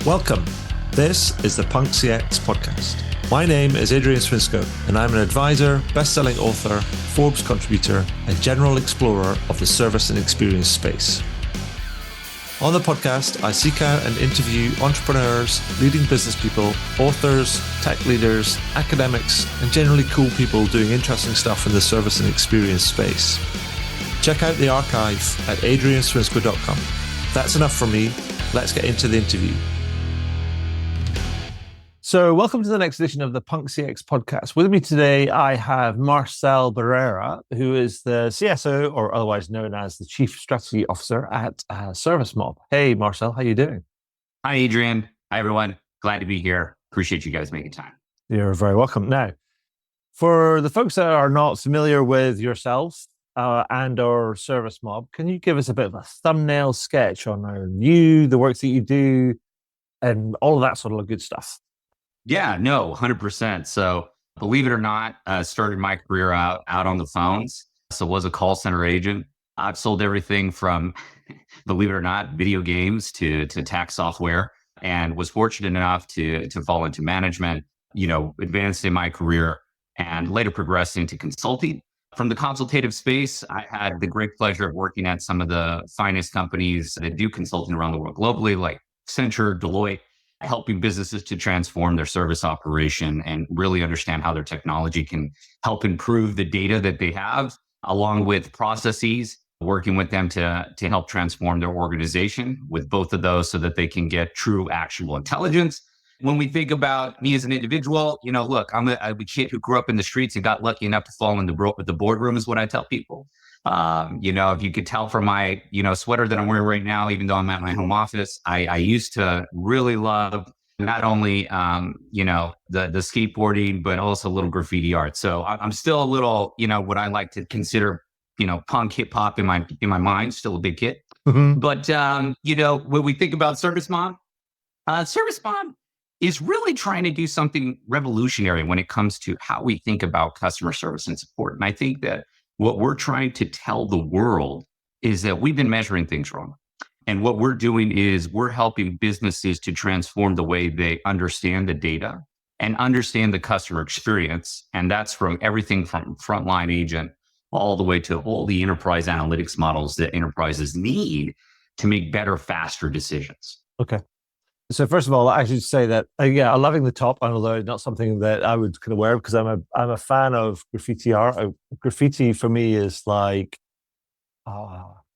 Welcome. This is the Punk CX podcast. My name is Adrian Swinscoe, and I'm an advisor, best-selling author, Forbes contributor, and general explorer of the service and experience space. On the podcast, I seek out and interview entrepreneurs, leading business people, authors, tech leaders, academics, and generally cool people doing interesting stuff in the service and experience space. Check out the archive at adrianswinscoe.com. That's enough for me. Let's get into the interview. So welcome to the next edition of the Punk CX podcast. With me today, I have Marcel Barrera, who is the CSO, or otherwise known as the Chief Strategy Officer at serviceM. Hey, Marcel, how you doing? Hi, Adrian. Hi, everyone. Glad to be here. Appreciate you guys making time. You're very welcome. Now, for the folks that are not familiar with yourselves and or serviceM, can you give us a bit of a thumbnail sketch on you, the work that you do, and all of that sort of good stuff? Yeah, no, 100%. So believe it or not, started my career out on the phones. So was a call center agent. I've sold everything from, believe it or not, video games to tax software, and was fortunate enough to fall into management, advanced in my career and later progressed into consulting. From the consultative space, I had the great pleasure of working at some of the finest companies that do consulting around the world globally, like Accenture, Deloitte, helping businesses to transform their service operation and really understand how their technology can help improve the data that they have, along with processes, working with them to help transform their organization with both of those so that they can get true actionable intelligence. When we think about me as an individual, look, I'm a kid who grew up in the streets and got lucky enough to fall in the boardroom is what I tell people. If you could tell from my, sweater that I'm wearing right now, even though I'm at my home office, I used to really love not only, the skateboarding, but also a little graffiti art. So I'm still a little, what I like to consider, punk hip hop in my mind, still a big kid. Mm-hmm. But, when we think about serviceM is really trying to do something revolutionary when it comes to how we think about customer service and support. And I think that what we're trying to tell the world is that we've been measuring things wrong. And what we're doing is we're helping businesses to transform the way they understand the data and understand the customer experience. And that's from everything from frontline agent all the way to all the enterprise analytics models that enterprises need to make better, faster decisions. Okay. So first of all, I should say that, I'm loving the top, although not something that I would kind of wear because I'm a fan of graffiti art. Graffiti for me is like,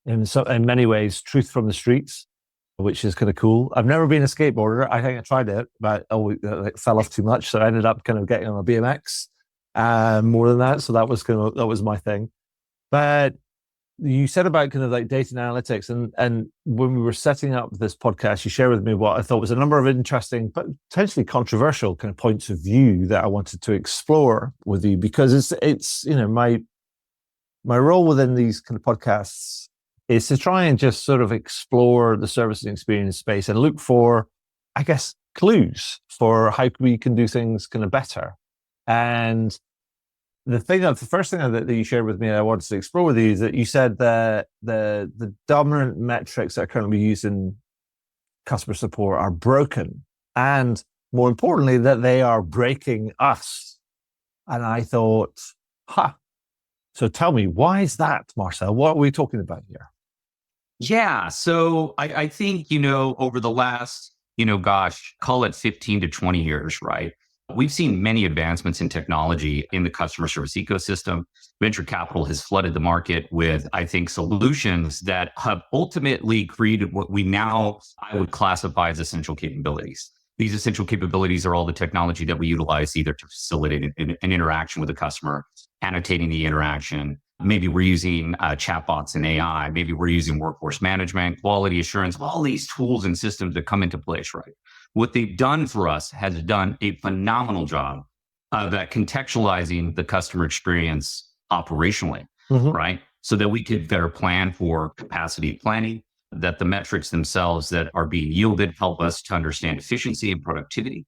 in many ways, truth from the streets, which is kind of cool. I've never been a skateboarder. I think I tried it, but it fell off too much. So I ended up kind of getting on a BMX more than that. So that was my thing. But you said about kind of like data and analytics, and when we were setting up this podcast, you shared with me what I thought was a number of interesting but potentially controversial kind of points of view that I wanted to explore with you, because it's my role within these kind of podcasts is to try and just sort of explore the service and experience space and look for, I guess, clues for how we can do things kind of better. And the first thing that you shared with me and I wanted to explore with you is that you said that the dominant metrics that are currently used in customer support are broken, and more importantly, that they are breaking us. And I thought, so tell me, why is that, Marcel? What are we talking about here? Yeah, so I think, over the last, call it 15 to 20 years, right? We've seen many advancements in technology in the customer service ecosystem. Venture capital has flooded the market with, I think, solutions that have ultimately created what I would classify as essential capabilities. These essential capabilities are all the technology that we utilize either to facilitate an interaction with the customer, annotating the interaction. Maybe we're using chatbots and AI. Maybe we're using workforce management, quality assurance, all these tools and systems that come into place, right? What they've done for us has done a phenomenal job of contextualizing the customer experience operationally, right? So that we could better plan for capacity planning, that the metrics themselves that are being yielded help us to understand efficiency and productivity.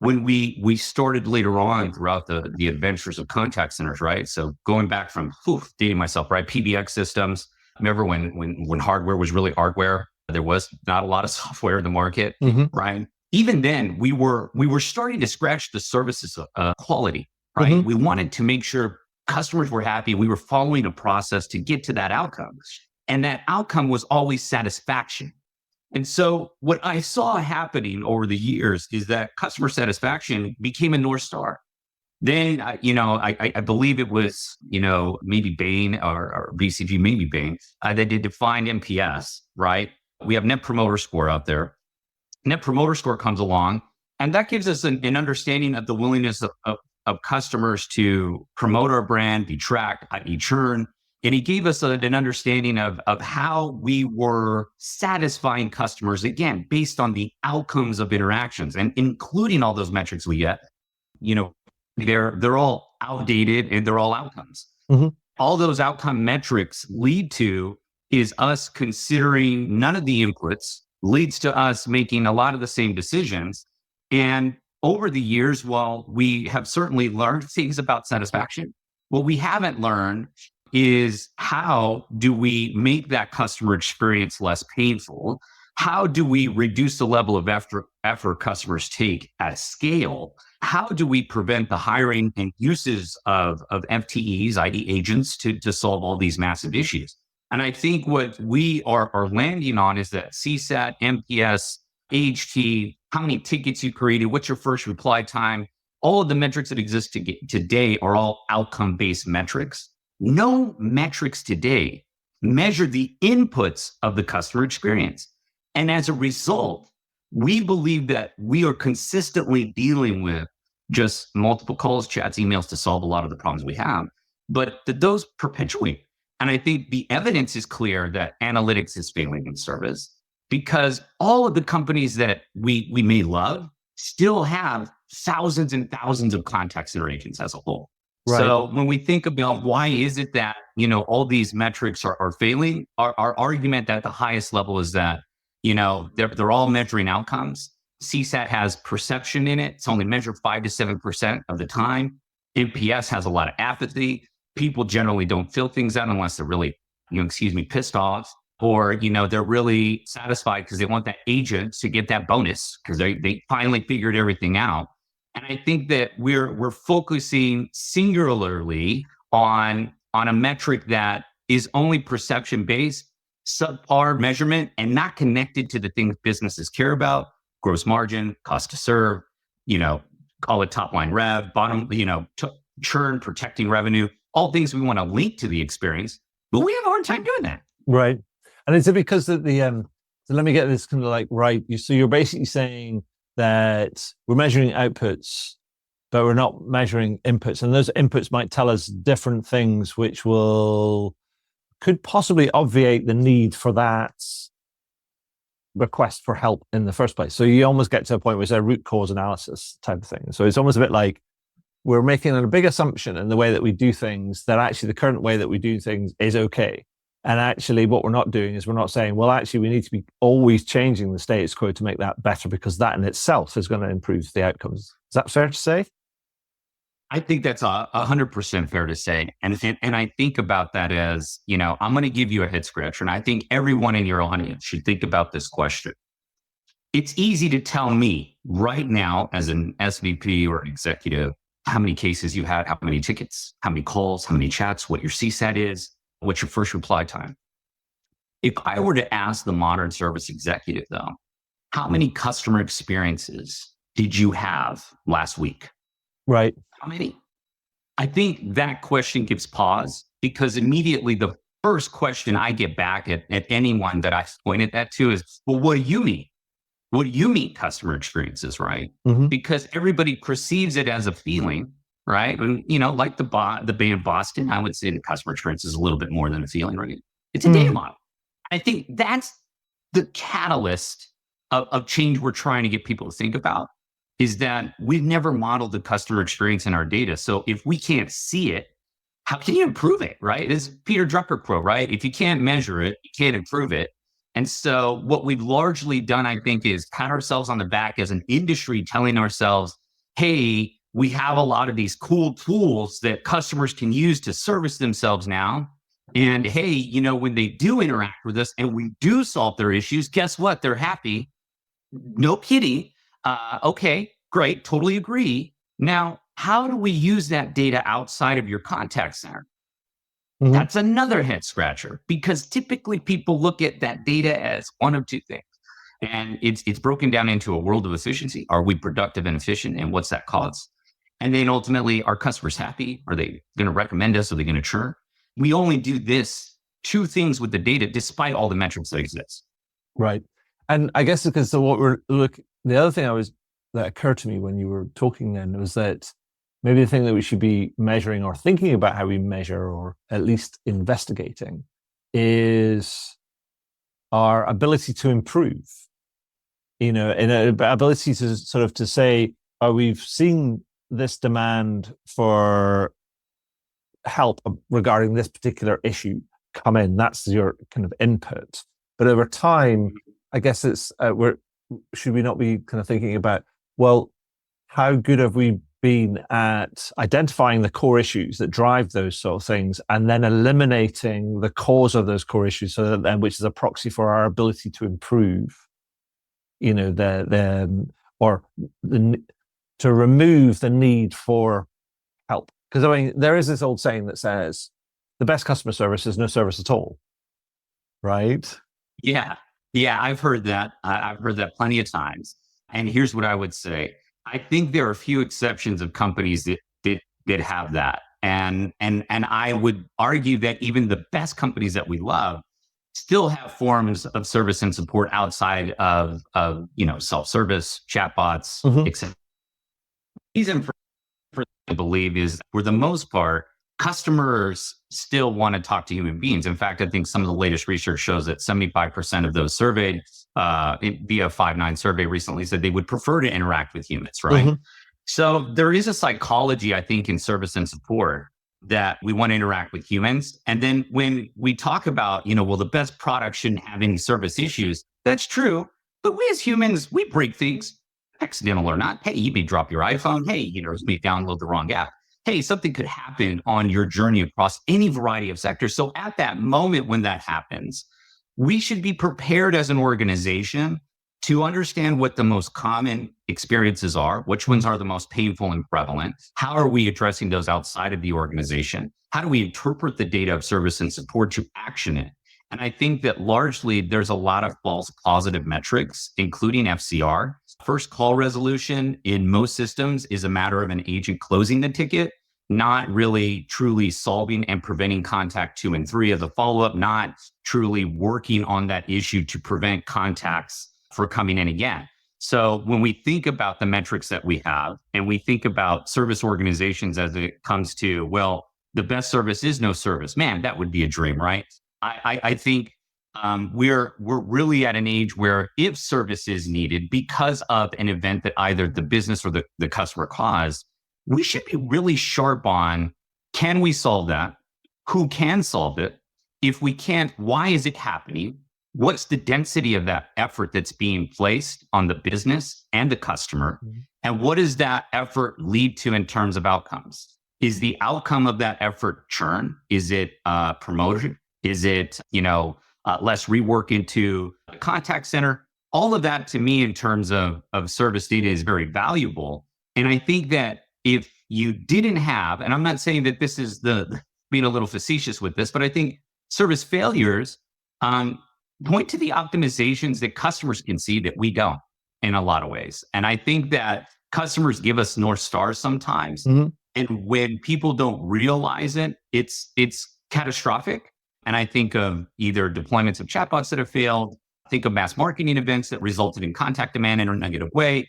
When we started later on throughout the adventures of contact centers, right? So going back from, dating myself, right? PBX systems. Remember when hardware was really hardware? There was not a lot of software in the market, Mhm. right? Even then, we were starting to scratch the surface of quality, right? Mhm. We wanted to make sure customers were happy. We were following a process to get to that outcome, and that outcome was always satisfaction. And so, what I saw happening over the years is that customer satisfaction became a North Star. Then, I believe it was, maybe Bain or BCG, maybe Bain, that they defined NPS, right? We have Net Promoter Score out there. Net Promoter Score comes along, and that gives us an understanding of the willingness of customers to promote our brand, detract, i.e. churn. And he gave us an understanding of how we were satisfying customers, again, based on the outcomes of interactions and including all those metrics we get. You know, they're all outdated and they're all outcomes. Mhm. All those outcome metrics lead to is us considering none of the inputs, leads to us making a lot of the same decisions. And over the years, while we have certainly learned things about satisfaction, what we haven't learned is how do we make that customer experience less painful? How do we reduce the level of effort customers take at scale? How do we prevent the hiring and uses of FTEs, i.e. agents, to solve all these massive issues? And I think what we are landing on is that CSAT, MPS, AHT, how many tickets you created, what's your first reply time, all of the metrics that exist today are all outcome-based metrics. No metrics today measure the inputs of the customer experience. And as a result, we believe that we are consistently dealing with just multiple calls, chats, emails to solve a lot of the problems we have, but that those perpetuate. And I think the evidence is clear that analytics is failing in service because all of the companies that we may love still have thousands and thousands of contact center agents as a whole. Right. So when we think about why is it that, all these metrics are failing, our argument at the highest level is that, they're all measuring outcomes. CSAT has perception in it. It's only measured 5 to 7% of the time. NPS has a lot of apathy. People generally don't fill things out unless they're really, pissed off, or, they're really satisfied because they want that agent to get that bonus because they finally figured everything out. And I think that we're focusing singularly on a metric that is only perception based, subpar measurement, and not connected to the things businesses care about: gross margin, cost to serve, call it top line rev, bottom, churn, protecting revenue, all things we want to link to the experience, but we have a hard time doing that. Right. And is it because that so let me get this kind of like right. So you're basically saying that we're measuring outputs, but we're not measuring inputs. And those inputs might tell us different things, which could possibly obviate the need for that request for help in the first place. So you almost get to a point where it's a root cause analysis type of thing. So it's almost a bit like we're making a big assumption in the way that we do things that actually the current way that we do things is okay. And actually what we're not doing is we're not saying, well, actually we need to be always changing the status quo to make that better because that in itself is going to improve the outcomes. Is that fair to say? I think that's 100% fair to say. And I think about that as, I'm going to give you a head scratcher. And I think everyone in your audience should think about this question. It's easy to tell me right now as an SVP or an executive, how many cases you had, how many tickets, how many calls, how many chats, what your CSAT is, what's your first reply time. If I were to ask the modern service executive though, how many customer experiences did you have last week? Right. How many? I think that question gives pause because immediately the first question I get back at anyone that I pointed that to is, well, what do you mean? What do you mean customer experiences, right? Mm-hmm. Because everybody perceives it as a feeling, right? And, like the band Boston, I would say the customer experience is a little bit more than a feeling, right? It's a data model. I think that's the catalyst of change we're trying to get people to think about, is that we've never modeled the customer experience in our data. So if we can't see it, how can you improve it, right? This is Peter Drucker quote, right? If you can't measure it, you can't improve it. And so what we've largely done, I think, is pat ourselves on the back as an industry, telling ourselves, hey, we have a lot of these cool tools that customers can use to service themselves now. And hey, when they do interact with us and we do solve their issues, guess what? They're happy. No kidding. Okay, great. Totally agree. Now, how do we use that data outside of your contact center? Mhm. That's another head scratcher, because typically people look at that data as one of two things. And it's broken down into a world of efficiency. Are we productive and efficient? And what's that cost? And then ultimately, are customers happy? Are they going to recommend us? Are they going to churn? We only do this two things with the data, despite all the metrics that exist. Right. And I guess because the other thing that occurred to me when you were talking then was that maybe the thing that we should be measuring or thinking about how we measure, or at least investigating, is our ability to improve. And an ability to sort of to say, oh, we've seen this demand for help regarding this particular issue come in. That's your kind of input. But over time, I guess it's should we not be kind of thinking about, well, how good have we been at identifying the core issues that drive those sort of things, and then eliminating the cause of those core issues, so that then, which is a proxy for our ability to improve, to remove the need for help. Because I mean, there is this old saying that says the best customer service is no service at all, right? Yeah. I've heard that. I've heard that plenty of times. And here's what I would say. I think there are a few exceptions of companies that have that. And I would argue that even the best companies that we love still have forms of service and support outside of self-service, chatbots, Mhm. etc. Reason for I believe is, for the most part, customers still want to talk to human beings. In fact, I think some of the latest research shows that 75% of those surveyed via 5-9 survey recently said they would prefer to interact with humans, right? Mhm. So there is a psychology, I think, in service and support, that we want to interact with humans. And then when we talk about, well, the best product shouldn't have any service issues, that's true. But we as humans, we break things, accidental or not. Hey, you may drop your iPhone. Hey, you may download the wrong app. Hey, something could happen on your journey across any variety of sectors. So at that moment when that happens, we should be prepared as an organization to understand what the most common experiences are, which ones are the most painful and prevalent. How are we addressing those outside of the organization? How do we interpret the data of service and support to action it? And I think that largely there's a lot of false positive metrics, including FCR. First call resolution in most systems is a matter of an agent closing the ticket, not really truly solving and preventing contact 2 and 3 as a follow-up, not truly working on that issue to prevent contacts for coming in again. So when we think about the metrics that we have, and we think about service organizations as it comes to, well, the best service is no service, man, that would be a dream, right? I think we're really at an age where, if service is needed because of an event that either the business or the customer caused, we should be really sharp on, can we solve that? Who can solve it? If we can't, why is it happening? What's the density of that effort that's being placed on the business and the customer? Mhm. And what does that effort lead to in terms of outcomes? Is the outcome of that effort churn? Is it promotion? Is it, less rework into the contact center? All of that, to me, in terms of service data, is very valuable. And I think that if you didn't have, and I'm not saying that this is being a little facetious with this, but I think service failures point to the optimizations that customers can see that we don't, in a lot of ways. And I think that customers give us North Stars sometimes. Mhm. And when people don't realize it, it's catastrophic. And I think of either deployments of chatbots that have failed, think of mass marketing events that resulted in contact demand in a negative way.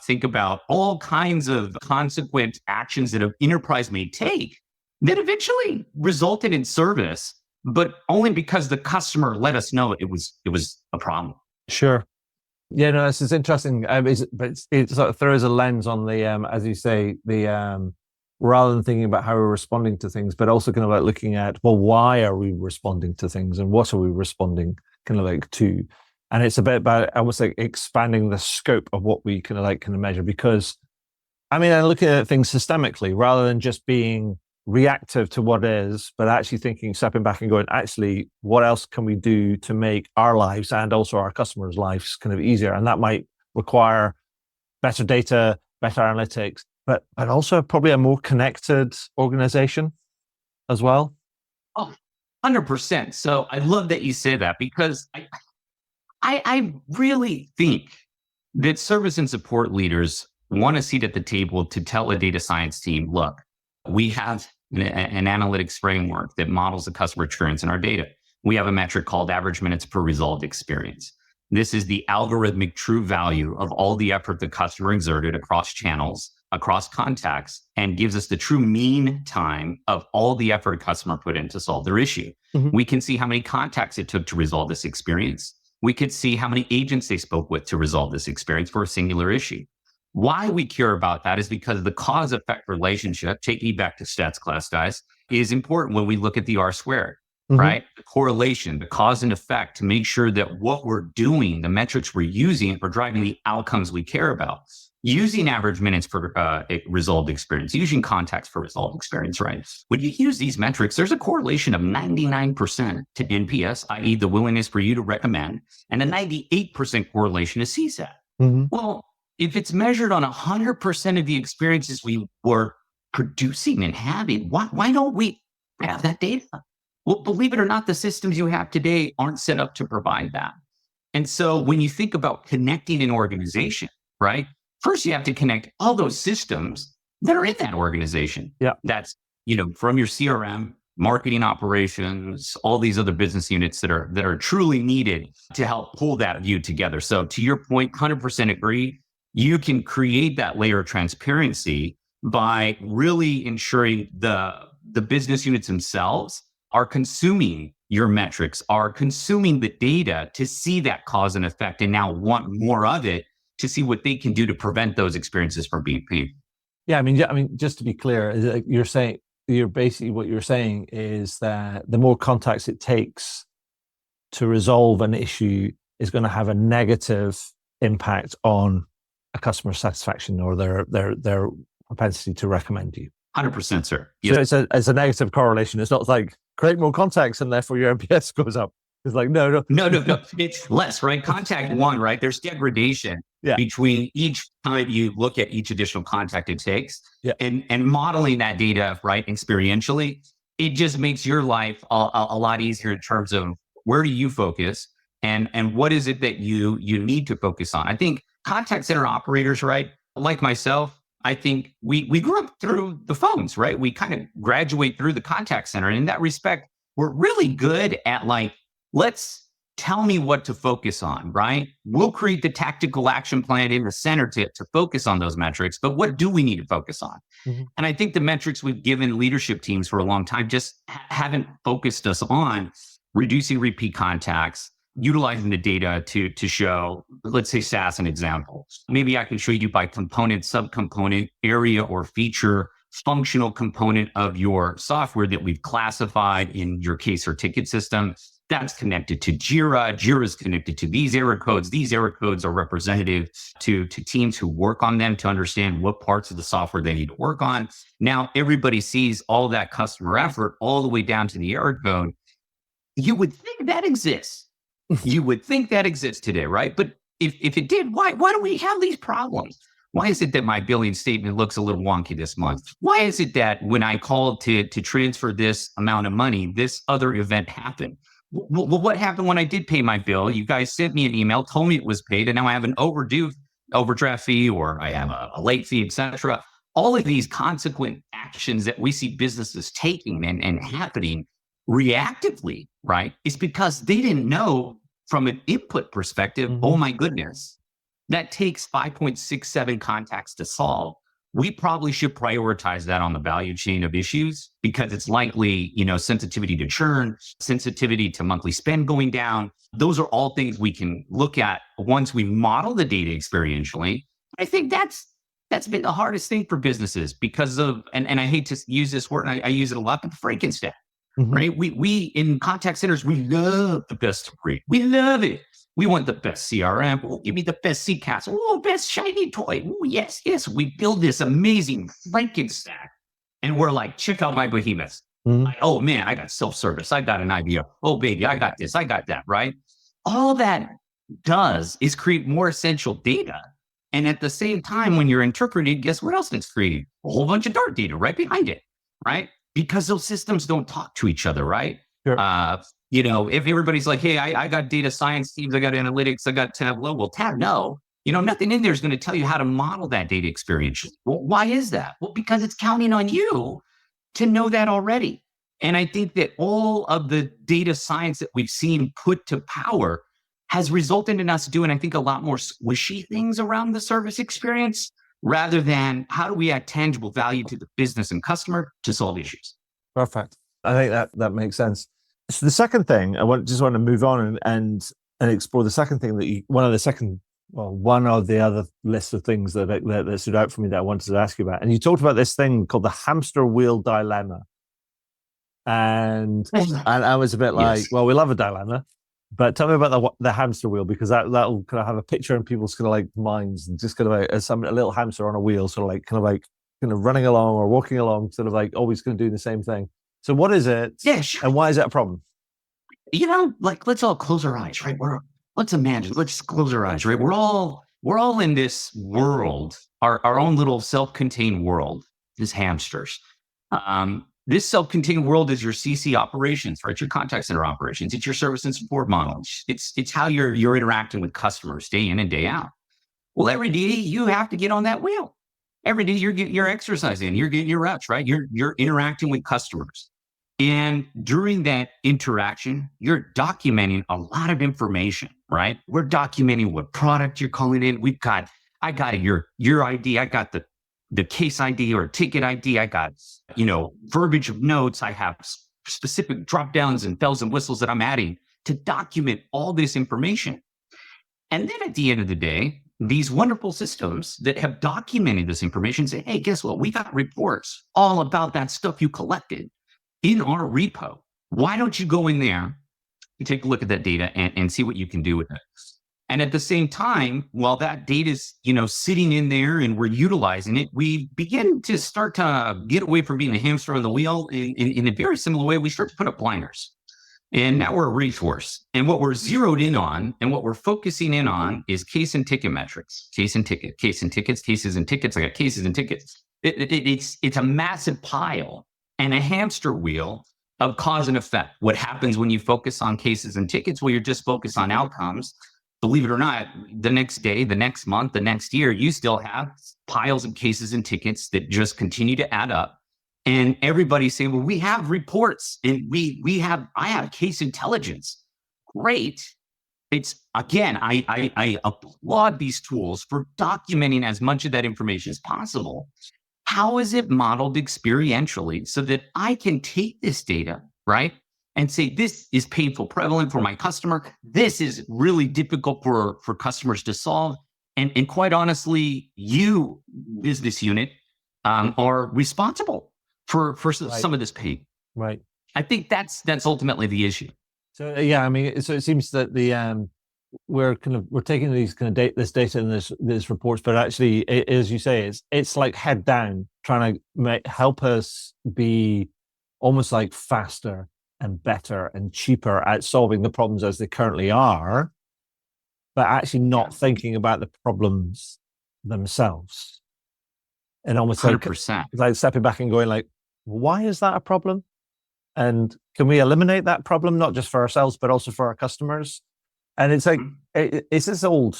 Think about all kinds of consequent actions that an enterprise may take that eventually resulted in service, but only because the customer let us know it was a problem. Sure. Yeah, no, this is interesting. But it sort of throws a lens on the, as you say, the rather than thinking about how we're responding to things, but also kind of like looking at, well, why are we responding to things, and what are we responding kind of like to? And it's a bit about almost like expanding the scope of what we kind of measure, because I mean, I'm looking at things systemically rather than just being reactive to what is, but actually stepping back and going, actually, what else can we do to make our lives and also our customers' lives kind of easier? And that might require better data, better analytics, but also probably a more connected organization as well. Oh, 100%. So I love that you say that, because I really think that service and support leaders want a seat at the table to tell a data science team, look, we have an analytics framework that models the customer experience in our data. We have a metric called average minutes per resolved experience. This is the algorithmic true value of all the effort the customer exerted across channels, across contacts, and gives us the true mean time of all the effort a customer put in to solve their issue. Mm-hmm. We can see how many contacts it took to resolve this experience. We could see how many agents they spoke with to resolve this experience for a singular issue. Why we care about that is because the cause-effect relationship, take me back to stats class, guys, is important when we look at the R squared, right? The correlation, the cause and effect, to make sure that what we're doing, the metrics we're using, are driving the outcomes we care about. Using average minutes per resolved experience, using contacts for resolved experience, right? When you use these metrics, there's a correlation of 99% to NPS, i.e. the willingness for you to recommend, and a 98% correlation to CSAT. Mm-hmm. Well, if it's measured on 100% of the experiences we were producing and having, why don't we have that data? Well, believe it or not, the systems you have today aren't set up to provide that. And so when you think about connecting an organization, right? First, you have to connect all those systems that are in that organization. Yeah. That's, from your CRM, marketing operations, all these other business units that are truly needed to help pull that view together. So to your point, 100% agree. You can create that layer of transparency by really ensuring the business units themselves are consuming your metrics, are consuming the data to see that cause and effect, and now want more of it to see what they can do to prevent those experiences from being painful. Yeah, I mean, just to be clear, what you're saying is that the more contacts it takes to resolve an issue is going to have a negative impact on a customer satisfaction or their propensity to recommend you. 100%, sir. Yes. So it's a negative correlation. It's not like create more contacts and therefore your NPS goes up. It's like, no. It's less, right? Contact one, right? There's degradation between each time you look at each additional contact it takes. Yeah. And modeling that data, right, experientially, it just makes your life a lot easier in terms of where do you focus and what is it that you need to focus on. I think contact center operators, right, like myself, I think we grew up through the phones, right? We kind of graduate through the contact center. And in that respect, we're really good at let's tell me what to focus on, right? We'll create the tactical action plan in the center to focus on those metrics, but what do we need to focus on? Mm-hmm. And I think the metrics we've given leadership teams for a long time just haven't focused us on reducing repeat contacts, utilizing the data to show, let's say SaaS an example. Maybe I can show you by component, subcomponent, area or feature, functional component of your software that we've classified in your case or ticket system. That's connected to Jira. Jira is connected to these error codes. These error codes are representative to teams who work on them to understand what parts of the software they need to work on. Now, everybody sees all that customer effort all the way down to the error code. You would think that exists. You would think that exists today, right? But if it did, why do we have these problems? Why is it that my billing statement looks a little wonky this month? Why is it that when I called to transfer this amount of money, this other event happened? Well, what happened when I did pay my bill? You guys sent me an email, told me it was paid, and now I have an overdraft fee, or I have a late fee, etc. All of these consequent actions that we see businesses taking and happening reactively, right, is because they didn't know from an input perspective, oh my goodness, that takes 5.67 contacts to solve. We probably should prioritize that on the value chain of issues because it's likely, sensitivity to churn, sensitivity to monthly spend going down. Those are all things we can look at once we model the data experientially. I think that's been the hardest thing for businesses because of, and I hate to use this word, I use it a lot, but Frankenstein, right? We in contact centers, we love the best of breed. We love it. We want the best CRM. Oh, give me the best CCAS. Oh, best shiny toy. Oh, yes. We build this amazing Frankenstein. And we're like, check out my behemoth. Mhm. Like, oh man, I got self-service. I got an idea. Oh baby, I got this. I got that. Right. All that does is create more essential data. And at the same time, when you're interpreting, guess what else it's creating? A whole bunch of dark data right behind it. Right. Because those systems don't talk to each other. Right. Sure. If everybody's like, hey, I got data science teams, I got analytics, I got Tableau. Well, no, nothing in there is going to tell you how to model that data experience. Well, why is that? Well, because it's counting on you to know that already. And I think that all of the data science that we've seen put to power has resulted in us doing, I think, a lot more squishy things around the service experience rather than how do we add tangible value to the business and customer to solve issues. Perfect. I think that makes sense. So the second thing, just want to move on and explore the second thing one of the other list of things that stood out for me that I wanted to ask you about. And you talked about this thing called the hamster wheel dilemma. And I was a bit like, Yes. well, we love a dilemma, but tell me about the hamster wheel, because that'll kind of have a picture in people's kind of like minds, and just kind of like a little hamster on a wheel, sort of like kind of running along or walking along, sort of like always going to do the same thing. So what is it? Yeah, sure. And why is it a problem? Let's all close our eyes, right? Let's close our eyes, right? We're all in this world, our own little self-contained world, as hamsters. This self-contained world is your CC operations, right? Your contact center operations. It's your service and support model. It's how you're interacting with customers day in and day out. Well, every day you have to get on that wheel. Every day you're exercising, you're getting your reps, right? You're interacting with customers. And during that interaction, you're documenting a lot of information, right? We're documenting what product you're calling in. I got your ID. I got the case ID or ticket ID. I got, verbiage of notes. I have specific drop downs and bells and whistles that I'm adding to document all this information. And then at the end of the day, these wonderful systems that have documented this information say, hey, guess what? We got reports all about that stuff you collected in our repo. Why don't you go in there and take a look at that data and see what you can do with it? And at the same time, while that data is, sitting in there and we're utilizing it, we begin to start to get away from being a hamster on the wheel. In a very similar way, we start to put up blinders. And now we're a resource. And what we're zeroed in on and what we're focusing in on is case and ticket metrics. Case and tickets, cases and tickets. I got cases and tickets. It's a massive pile and a hamster wheel of cause and effect. What happens when you focus on cases and tickets? Well, you're just focused on outcomes. Believe it or not, the next day, the next month, the next year, you still have piles of cases and tickets that just continue to add up. And everybody's saying, well, we have reports and I have case intelligence. Great. It's again, I applaud these tools for documenting as much of that information as possible. How is it modeled experientially so that I can take this data, right? And say, this is painful prevalent for my customer. This is really difficult for customers to solve. And quite honestly, you, business unit, are responsible for some of this pain. Right. I think that's ultimately the issue. So yeah, I mean, so it seems that we're taking these kind of this data and this reports, but actually, as you say, it's like head down, trying to help us be almost like faster and better and cheaper at solving the problems as they currently are, but actually not thinking about the problems themselves. And almost 100%. like stepping back and going like, why is that a problem? And can we eliminate that problem, not just for ourselves, but also for our customers? And it's like, it's this the whole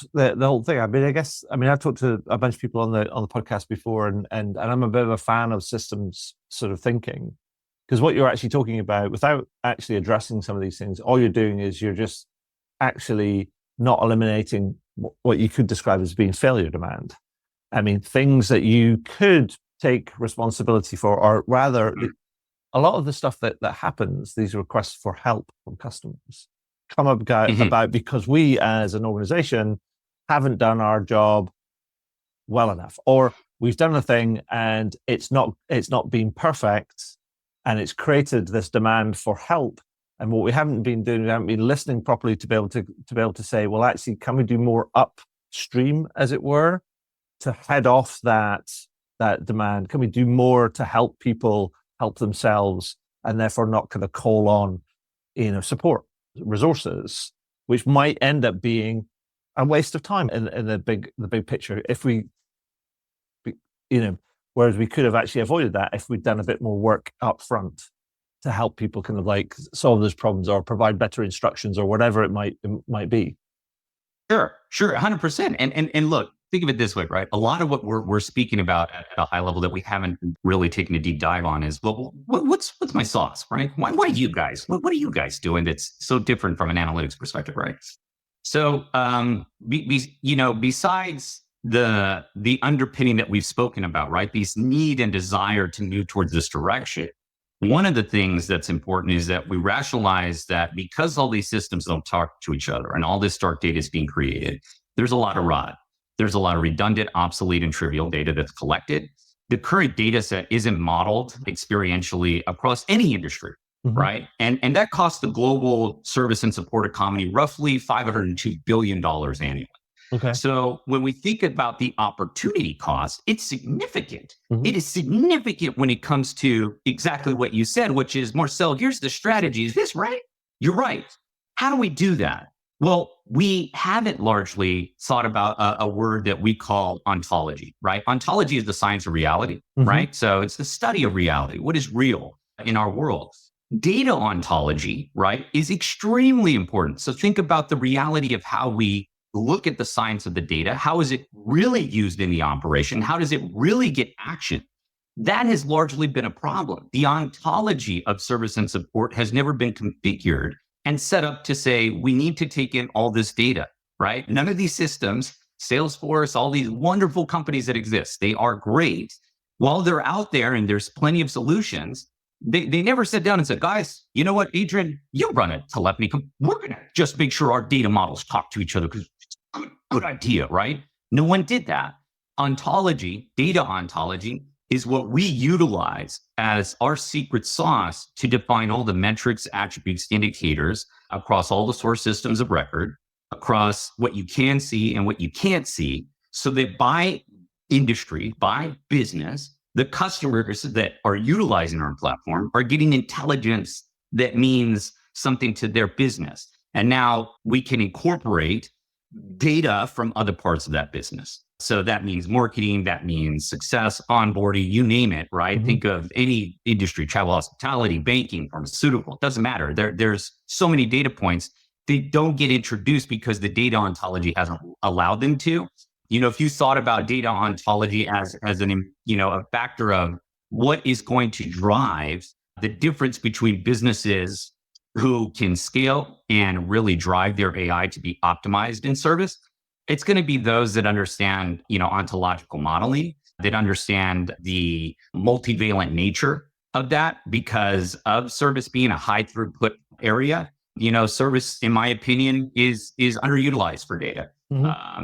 thing. I've talked to a bunch of people on the podcast before, and I'm a bit of a fan of systems sort of thinking, because what you're actually talking about, without actually addressing some of these things, all you're doing is you're just actually not eliminating what you could describe as being failure demand. I mean, things that you could take responsibility for, or rather, a lot of the stuff that happens, these requests for help from customers, come about because we as an organization haven't done our job well enough, or we've done a thing and it's not been perfect, and it's created this demand for help. And what we haven't been doing, we haven't been listening properly to be able to say, well, actually, can we do more upstream, as it were, to head off that that demand? Can we do more to help people help themselves, and therefore not kind of call on, support resources, which might end up being a waste of time in the big picture if we, whereas we could have actually avoided that if we'd done a bit more work up front to help people kind of like solve those problems or provide better instructions or whatever it might be. Sure, 100%. And look, think of it this way, right? A lot of what we're speaking about at a high level that we haven't really taken a deep dive on is, well, what's my sauce, right? Why you guys? What are you guys doing that's so different from an analytics perspective, right? So, besides the underpinning that we've spoken about, right? These need and desire to move towards this direction. One of the things that's important is that we rationalize that because all these systems don't talk to each other and all this dark data is being created, there's a lot of rot. There's a lot of redundant, obsolete, and trivial data that's collected. The current data set isn't modeled experientially across any industry, right? And that costs the global service and support economy roughly $502 billion annually. Okay. So when we think about the opportunity cost, it's significant. It is significant when it comes to exactly what you said, which is, Marcel, here's the strategy. Is this right? You're right. How do we do that? Well, we haven't largely thought about a word that we call ontology, right? Ontology is the science of reality, right? So it's the study of reality. What is real in our world? Data ontology, right, is extremely important. So think about the reality of how we look at the science of the data. How is it really used in the operation? How does it really get action? That has largely been a problem. The ontology of service and support has never been configured and set up to say, we need to take in all this data, right? None of these systems, Salesforce, all these wonderful companies that exist, they are great. While they're out there and there's plenty of solutions, they never sat down and said, guys, you know what, Adrian, you run a telephony. We're going to just make sure our data models talk to each other because it's a good idea, right? No one did that. Ontology, data ontology, is what we utilize as our secret sauce to define all the metrics, attributes, indicators across all the source systems of record, across what you can see and what you can't see, so that by industry, by business, the customers that are utilizing our platform are getting intelligence that means something to their business. And now we can incorporate data from other parts of that business. So that means marketing, that means success, onboarding, you name it, right? Think of any industry, travel, hospitality, banking, pharmaceutical, it doesn't matter. There's so many data points. They don't get introduced because the data ontology hasn't allowed them to. If you thought about data ontology as a factor of what is going to drive the difference between businesses who can scale and really drive their AI to be optimized in service, it's going to be those that understand, ontological modeling, that understand the multivalent nature of that because of service being a high throughput area. Service, in my opinion, is underutilized for data.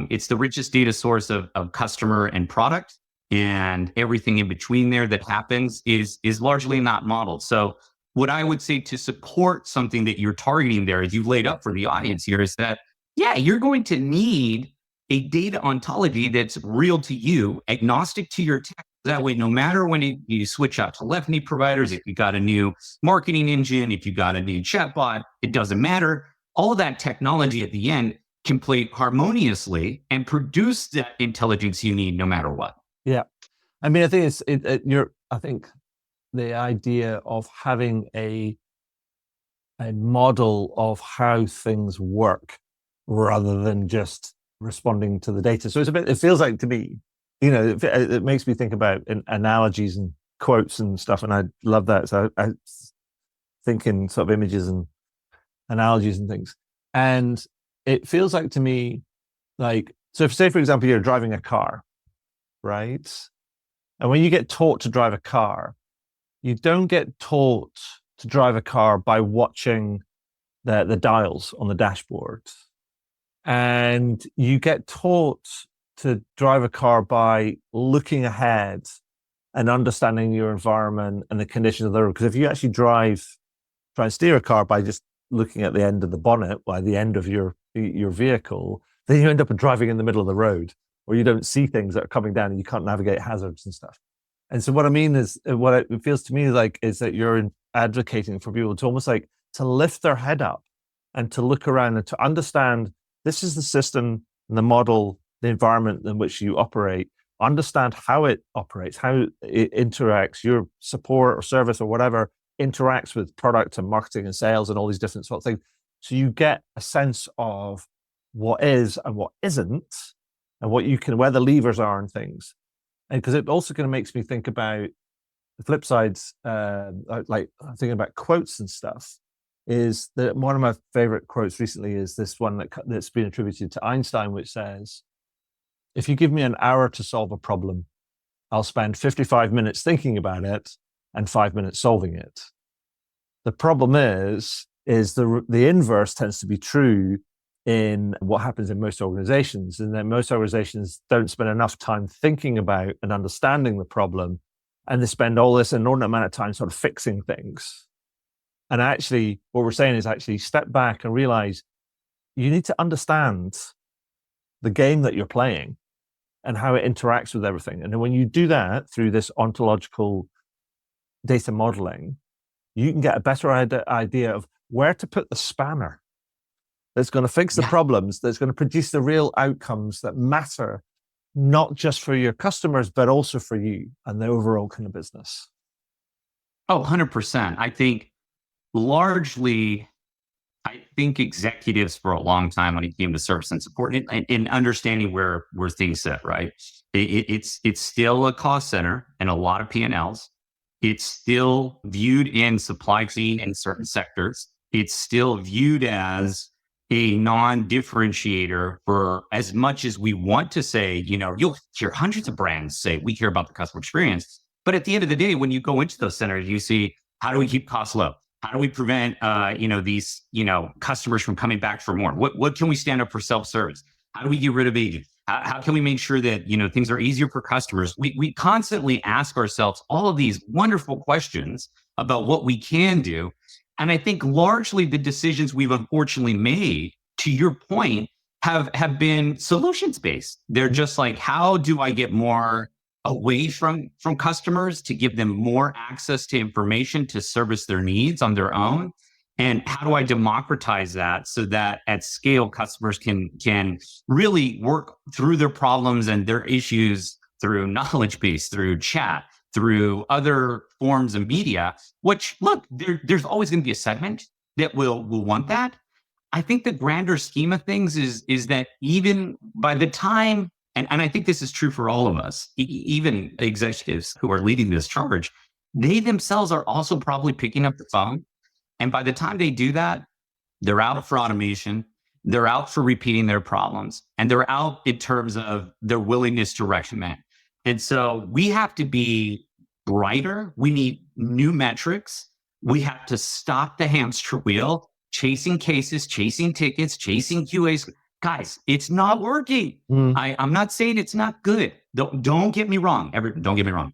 It's the richest data source of customer and product, and everything in between there that happens is largely not modeled. So what I would say to support something that you're targeting there, as you laid up for the audience here, is that, yeah, you're going to need a data ontology that's real to you, agnostic to your tech. That way, no matter when you switch out telephony providers, if you got a new marketing engine, if you got a new chatbot, it doesn't matter. All of that technology at the end can play harmoniously and produce the intelligence you need no matter what. Yeah. I mean, I think I think the idea of having a model of how things work rather than just responding to the data. So it feels like to me, it makes me think about analogies and quotes and stuff. And I love that. So I think in sort of images and analogies and things. And it feels like to me, like, so if, say, for example, you're driving a car, right? And when you get taught to drive a car, you don't get taught to drive a car by watching the dials on the dashboard. And you get taught to drive a car by looking ahead and understanding your environment and the conditions of the road. Because if you actually try and steer a car by just looking at the end of the bonnet, by the end of your vehicle, then you end up driving in the middle of the road or you don't see things that are coming down and you can't navigate hazards and stuff. And so what I mean is, what it feels to me like is that you're advocating for people to almost like to lift their head up and to look around and to understand this is the system and the model, the environment in which you operate, understand how it operates, how it interacts, your support or service or whatever interacts with product and marketing and sales and all these different sort of things. So you get a sense of what is and what isn't, and what you can, where the levers are and things. And because it also kind of makes me think about the flip sides, like I'm thinking about quotes and stuff, is that one of my favorite quotes recently is this one that's been attributed to Einstein, which says, if you give me an hour to solve a problem, I'll spend 55 minutes thinking about it and 5 minutes solving it. The problem is the inverse tends to be true in what happens in most organizations, and that most organizations don't spend enough time thinking about and understanding the problem, and they spend all this inordinate amount of time sort of fixing things. And actually, what we're saying is actually step back and realize you need to understand the game that you're playing and how it interacts with everything. And then when you do that through this ontological data modeling, you can get a better idea of where to put the spanner that's going to fix the problems, that's going to produce the real outcomes that matter, not just for your customers, but also for you and the overall kind of business. Oh, 100%. I think largely, executives for a long time when it came to service and support and in understanding where things sit, right? It's still a cost center and a lot of P&Ls. It's still viewed in supply chain in certain sectors. It's still viewed as a non-differentiator for as much as we want to say, you'll hear hundreds of brands say, we care about the customer experience. But at the end of the day, when you go into those centers, you see, how do we keep costs low? How do we prevent, these, customers from coming back for more? What can we stand up for self-service? How do we get rid of agents? How can we make sure that, things are easier for customers? We constantly ask ourselves all of these wonderful questions about what we can do. And I think largely the decisions we've unfortunately made, to your point, have been solutions-based. They're just like, how do I get more away from customers to give them more access to information to service their needs on their own? And how do I democratize that so that at scale, customers can really work through their problems and their issues through knowledge base, through chat, through other forms of media, which, look, there's always going to be a segment that will want that. I think the grander scheme of things is that even by the time, and I think this is true for all of us, even executives who are leading this charge, they themselves are also probably picking up the phone. And by the time they do that, they're out for automation, they're out for repeating their problems, and they're out in terms of their willingness to recommend. And so we have to be brighter. We need new metrics. We have to stop the hamster wheel, chasing cases, chasing tickets, chasing QAs. Guys, it's not working. I'm not saying it's not good. Don't get me wrong. Don't get me wrong.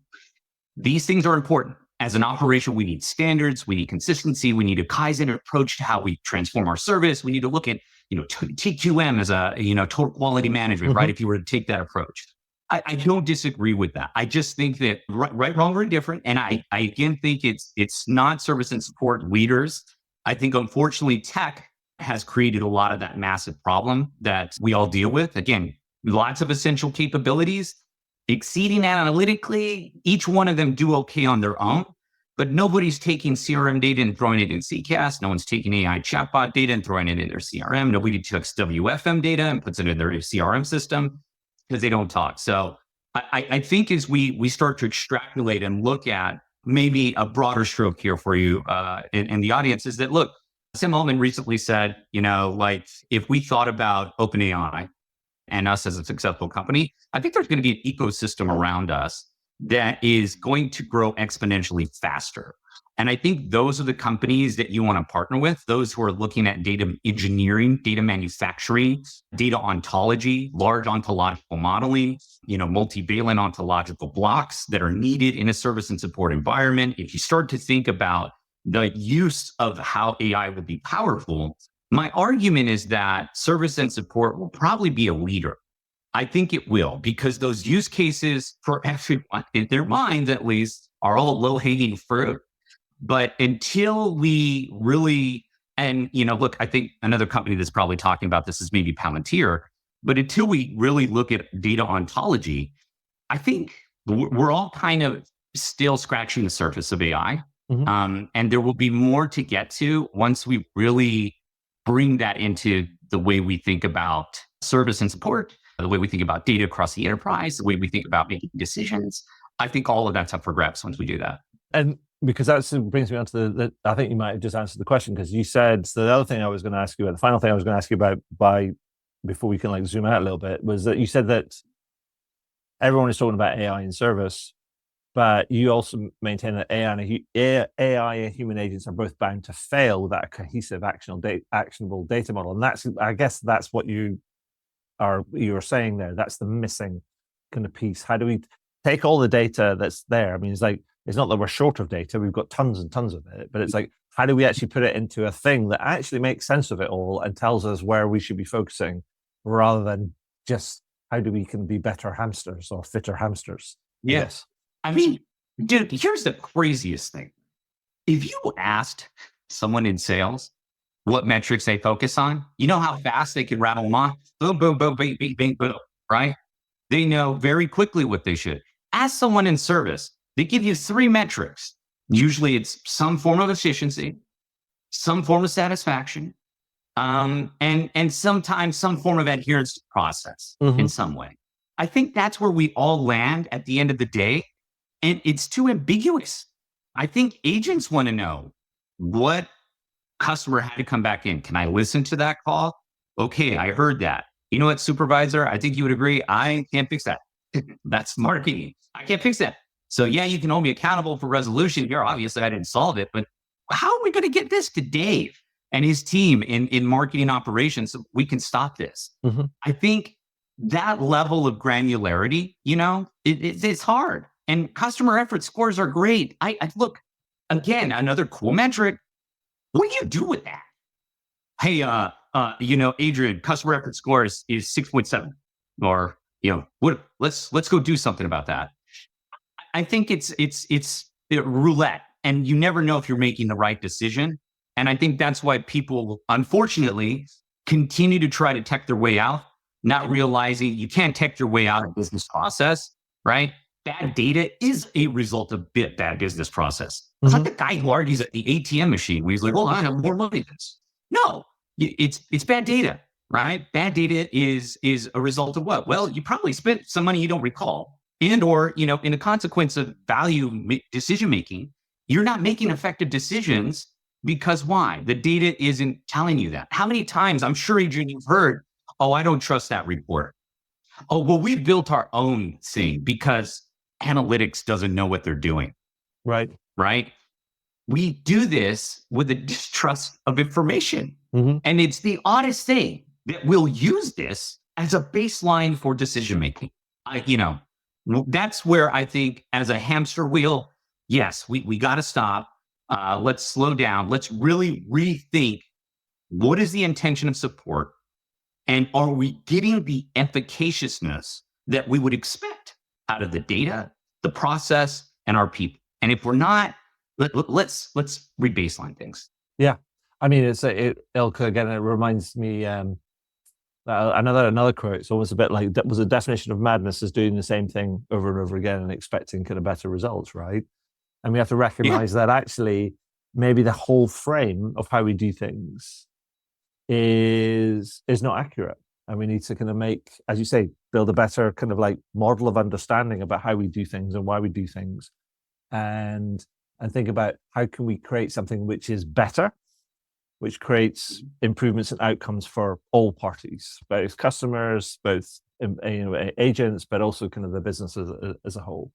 These things are important. As an operation, we need standards, we need consistency, we need a Kaizen approach to how we transform our service. We need to look at, TQM as a, total quality management, right? If you were to take that approach. I don't disagree with that. I just think that right, wrong, or indifferent. And I again think it's not service and support leaders. I think unfortunately tech has created a lot of that massive problem that we all deal with. Again, lots of essential capabilities, exceeding analytically, each one of them do okay on their own, but nobody's taking CRM data and throwing it in CCAS. No one's taking AI chatbot data and throwing it in their CRM. Nobody takes WFM data and puts it in their CRM system because they don't talk. So I think as we start to extrapolate and look at maybe a broader stroke here for you in the audience is that, look, Sam Altman recently said, if we thought about OpenAI and us as a successful company, I think there's going to be an ecosystem around us that is going to grow exponentially faster. And I think those are the companies that you want to partner with, those who are looking at data engineering, data manufacturing, data ontology, large ontological modeling, multivalent ontological blocks that are needed in a service and support environment. If you start to think about the use of how AI will be powerful, my argument is that service and support will probably be a leader. I think it will, because those use cases for everyone, in their minds at least, are all low hanging fruit. But until we really, and look, I think another company that's probably talking about this is maybe Palantir. But until we really look at data ontology, I think we're all kind of still scratching the surface of AI. And there will be more to get to once we really bring that into the way we think about service and support, the way we think about data across the enterprise, the way we think about making decisions. I think all of that's up for grabs once we do that. And because that brings me on to the I think you might have just answered the question, because you said, so the other thing I was going to ask you about, the final thing I was going to ask you about before we can like zoom out a little bit, was that you said that everyone is talking about AI in service, but you also maintain that AI and human agents are both bound to fail without a cohesive actionable data model. And I guess that's what you were saying there. That's the missing kind of piece. How do we take all the data that's there? I mean, it's not that we're short of data. We've got tons and tons of it, but it's like, how do we actually put it into a thing that actually makes sense of it all and tells us where we should be focusing, rather than just how do we can be better hamsters or fitter hamsters? Yes. I mean, dude, here's the craziest thing. If you asked someone in sales what metrics they focus on, you know how fast they can rattle them off? Boom, boom, boom, bing, bing, bing, boom, right? They know very quickly what they should. Ask someone in service, they give you 3 metrics. Usually it's some form of efficiency, some form of satisfaction, and sometimes some form of adherence to process in some way. I think that's where we all land at the end of the day. And it's too ambiguous. I think agents want to know what customer had to come back in. Can I listen to that call? Okay, I heard that. You know what, supervisor? I think you would agree. I can't fix that. That's marketing. I can't fix that. So yeah, you can hold me accountable for resolution here. Obviously, I didn't solve it, but how are we going to get this to Dave and his team in marketing operations so we can stop this? I think that level of granularity, it's hard. And customer effort scores are great. I look, again, another cool metric. What do you do with that? Hey, Adrian, customer effort score is 6.7, or let's go do something about that. I think it's roulette, and you never know if you're making the right decision. And I think that's why people, unfortunately, continue to try to tech their way out, not realizing you can't tech your way out of business process, right? Bad data is a result of bad business process. It's like the guy who argues at the ATM machine where he's like, well, I have more money than this. No, it's bad data, right? Bad data is a result of what? Well, you probably spent some money you don't recall, and or, in a consequence of value decision making, you're not making effective decisions because why? The data isn't telling you that. How many times, I'm sure, Adrian, you've heard, oh, I don't trust that report. Oh, well, we've built our own thing because analytics doesn't know what they're doing. Right. We do this with a distrust of information. And it's the oddest thing that we'll use this as a baseline for decision making. That's where I think, as a hamster wheel, yes, we got to stop. Let's slow down. Let's really rethink, what is the intention of support? And are we getting the efficaciousness that we would expect out of the data, the process, and our people? And if we're not, let's re-baseline things. Yeah, I mean, Ilka, again, it reminds me another quote. It's almost a bit like, that was a definition of madness is doing the same thing over and over again and expecting kind of better results, right? And we have to recognize that actually maybe the whole frame of how we do things is not accurate, and we need to kind of make, as you say, build a better kind of like model of understanding about how we do things and why we do things, and think about how can we create something which is better, which creates improvements and outcomes for all parties, both customers, both agents, but also kind of the business as a whole.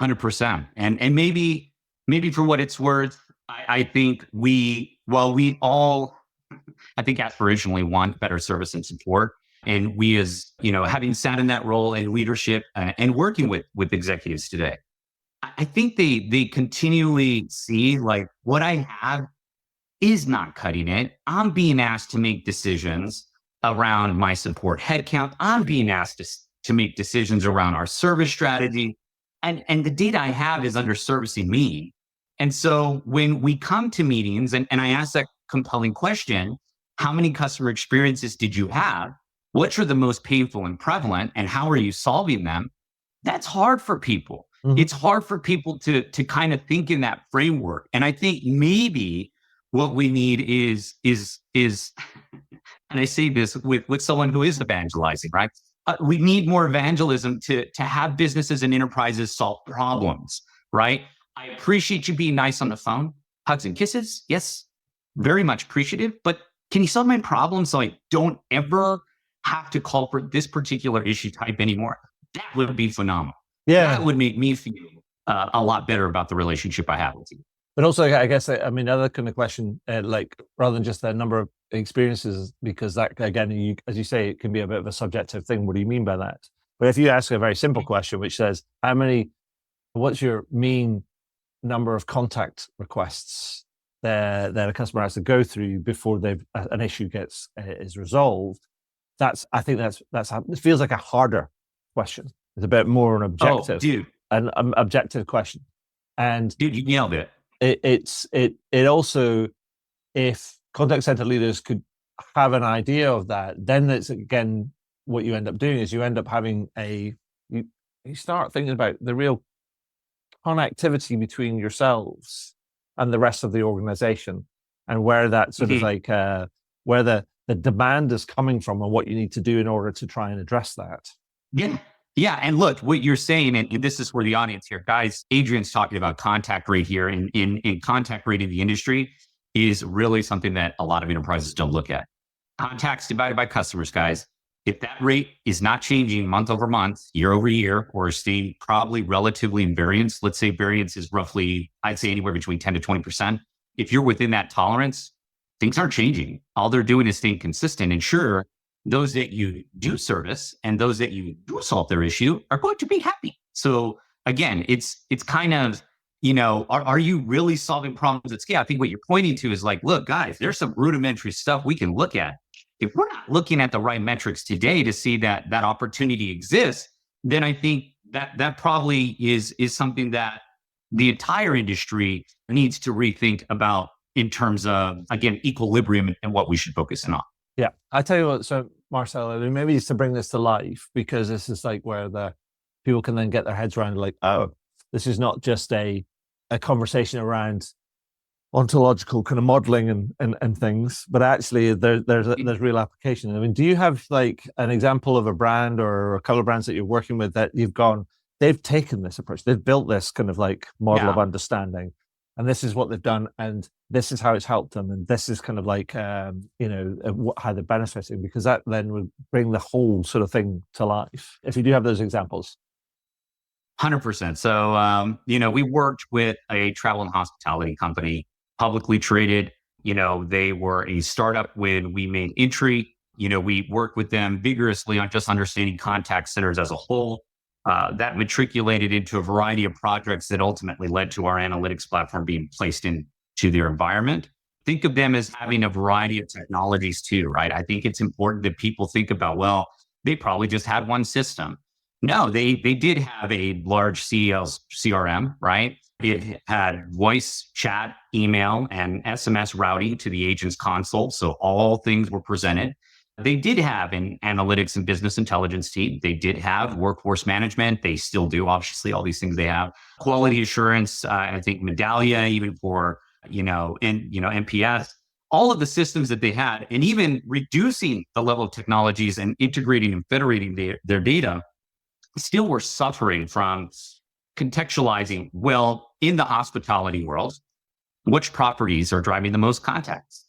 100%. And maybe for what it's worth, I think while we all, I think, aspirationally want better service and support, and we, as having sat in that role in leadership and working with executives today, I think they continually see like, what I have is not cutting it. I'm being asked to make decisions around my support headcount. I'm being asked to make decisions around our service strategy. And the data I have is under servicing me. And so when we come to meetings and I ask that compelling question, how many customer experiences did you have? Which are the most painful and prevalent, and how are you solving them? That's hard for people. Mhm. It's hard for people to kind of think in that framework. And I think maybe what we need is and I say this with someone who is evangelizing, right? We need more evangelism to have businesses and enterprises solve problems, right? I appreciate you being nice on the phone, hugs and kisses. Yes, very much appreciative. But can you solve my problem so I don't ever have to call for this particular issue type anymore? That would be phenomenal. Yeah. That would make me feel a lot better about the relationship I have with you. But also, I guess, I mean, another kind of question, like rather than just the number of experiences, because that, again, as you say, it can be a bit of a subjective thing. What do you mean by that? But if you ask a very simple question, which says, what's your mean number of contact requests that a customer has to go through before an issue is resolved? I think it feels like a harder question. It's a bit more an objective question. And dude, you nailed it. It also, if contact center leaders could have an idea of that, then it's, again, what you end up doing is you end up having you start thinking about the real connectivity between yourselves and the rest of the organization, and where that sort of like where the demand is coming from and what you need to do in order to try and address that. Yeah. And look, what you're saying, and this is for the audience here, guys, Adrian's talking about contact rate here, and in contact rate in the industry is really something that a lot of enterprises don't look at. Contacts divided by customers, guys. If that rate is not changing month over month, year over year, or staying probably relatively in variance, let's say variance is roughly, I'd say anywhere between 10 to 20%. If you're within that tolerance, things aren't changing. All they're doing is staying consistent. And sure, those that you do service and those that you do solve their issue are going to be happy. So again, it's kind of, are you really solving problems at scale? I think what you're pointing to is like, look, guys, there's some rudimentary stuff we can look at. If we're not looking at the right metrics today to see that opportunity exists, then I think that probably is something that the entire industry needs to rethink about in terms of, again, equilibrium and what we should focus on. Yeah, I tell you what. So, Marcel, I mean, maybe it's to bring this to life, because this is like where the people can then get their heads around, like, oh, this is not just a conversation around ontological kind of modeling and things, but actually there's real application. I mean, do you have like an example of a brand or a couple of brands that you're working with that they've taken this approach, they've built this kind of like model of understanding, and this is what they've done, and this is how it's helped them, and this is kind of like how they're benefiting, because that then would bring the whole sort of thing to life, if you do have those examples. 100%. So, we worked with a travel and hospitality company, publicly traded. They were a startup when we made entry. We worked with them vigorously on just understanding contact centers as a whole. That matriculated into a variety of projects that ultimately led to our analytics platform being placed into their environment. Think of them as having a variety of technologies too, right? I think it's important that people think about, well, they probably just had one system. No, they did have a large CRM, right? It had voice, chat, email, and SMS routing to the agent's console. So all things were presented. They did have an analytics and business intelligence team. They did have workforce management. They still do, obviously, all these things they have. Quality assurance, I think Medallia, even for, NPS, all of the systems that they had, and even reducing the level of technologies and integrating and federating their data, still were suffering from contextualizing, well, in the hospitality world, which properties are driving the most contacts?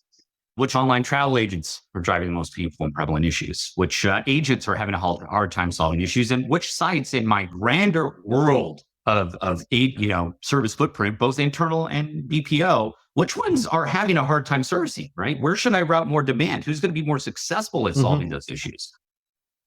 Which online travel agents are driving the most painful and prevalent issues? Which agents are having a hard time solving issues? And which sites in my grander world of service footprint, both internal and BPO, which ones are having a hard time servicing, right? Where should I route more demand? Who's going to be more successful at solving those issues?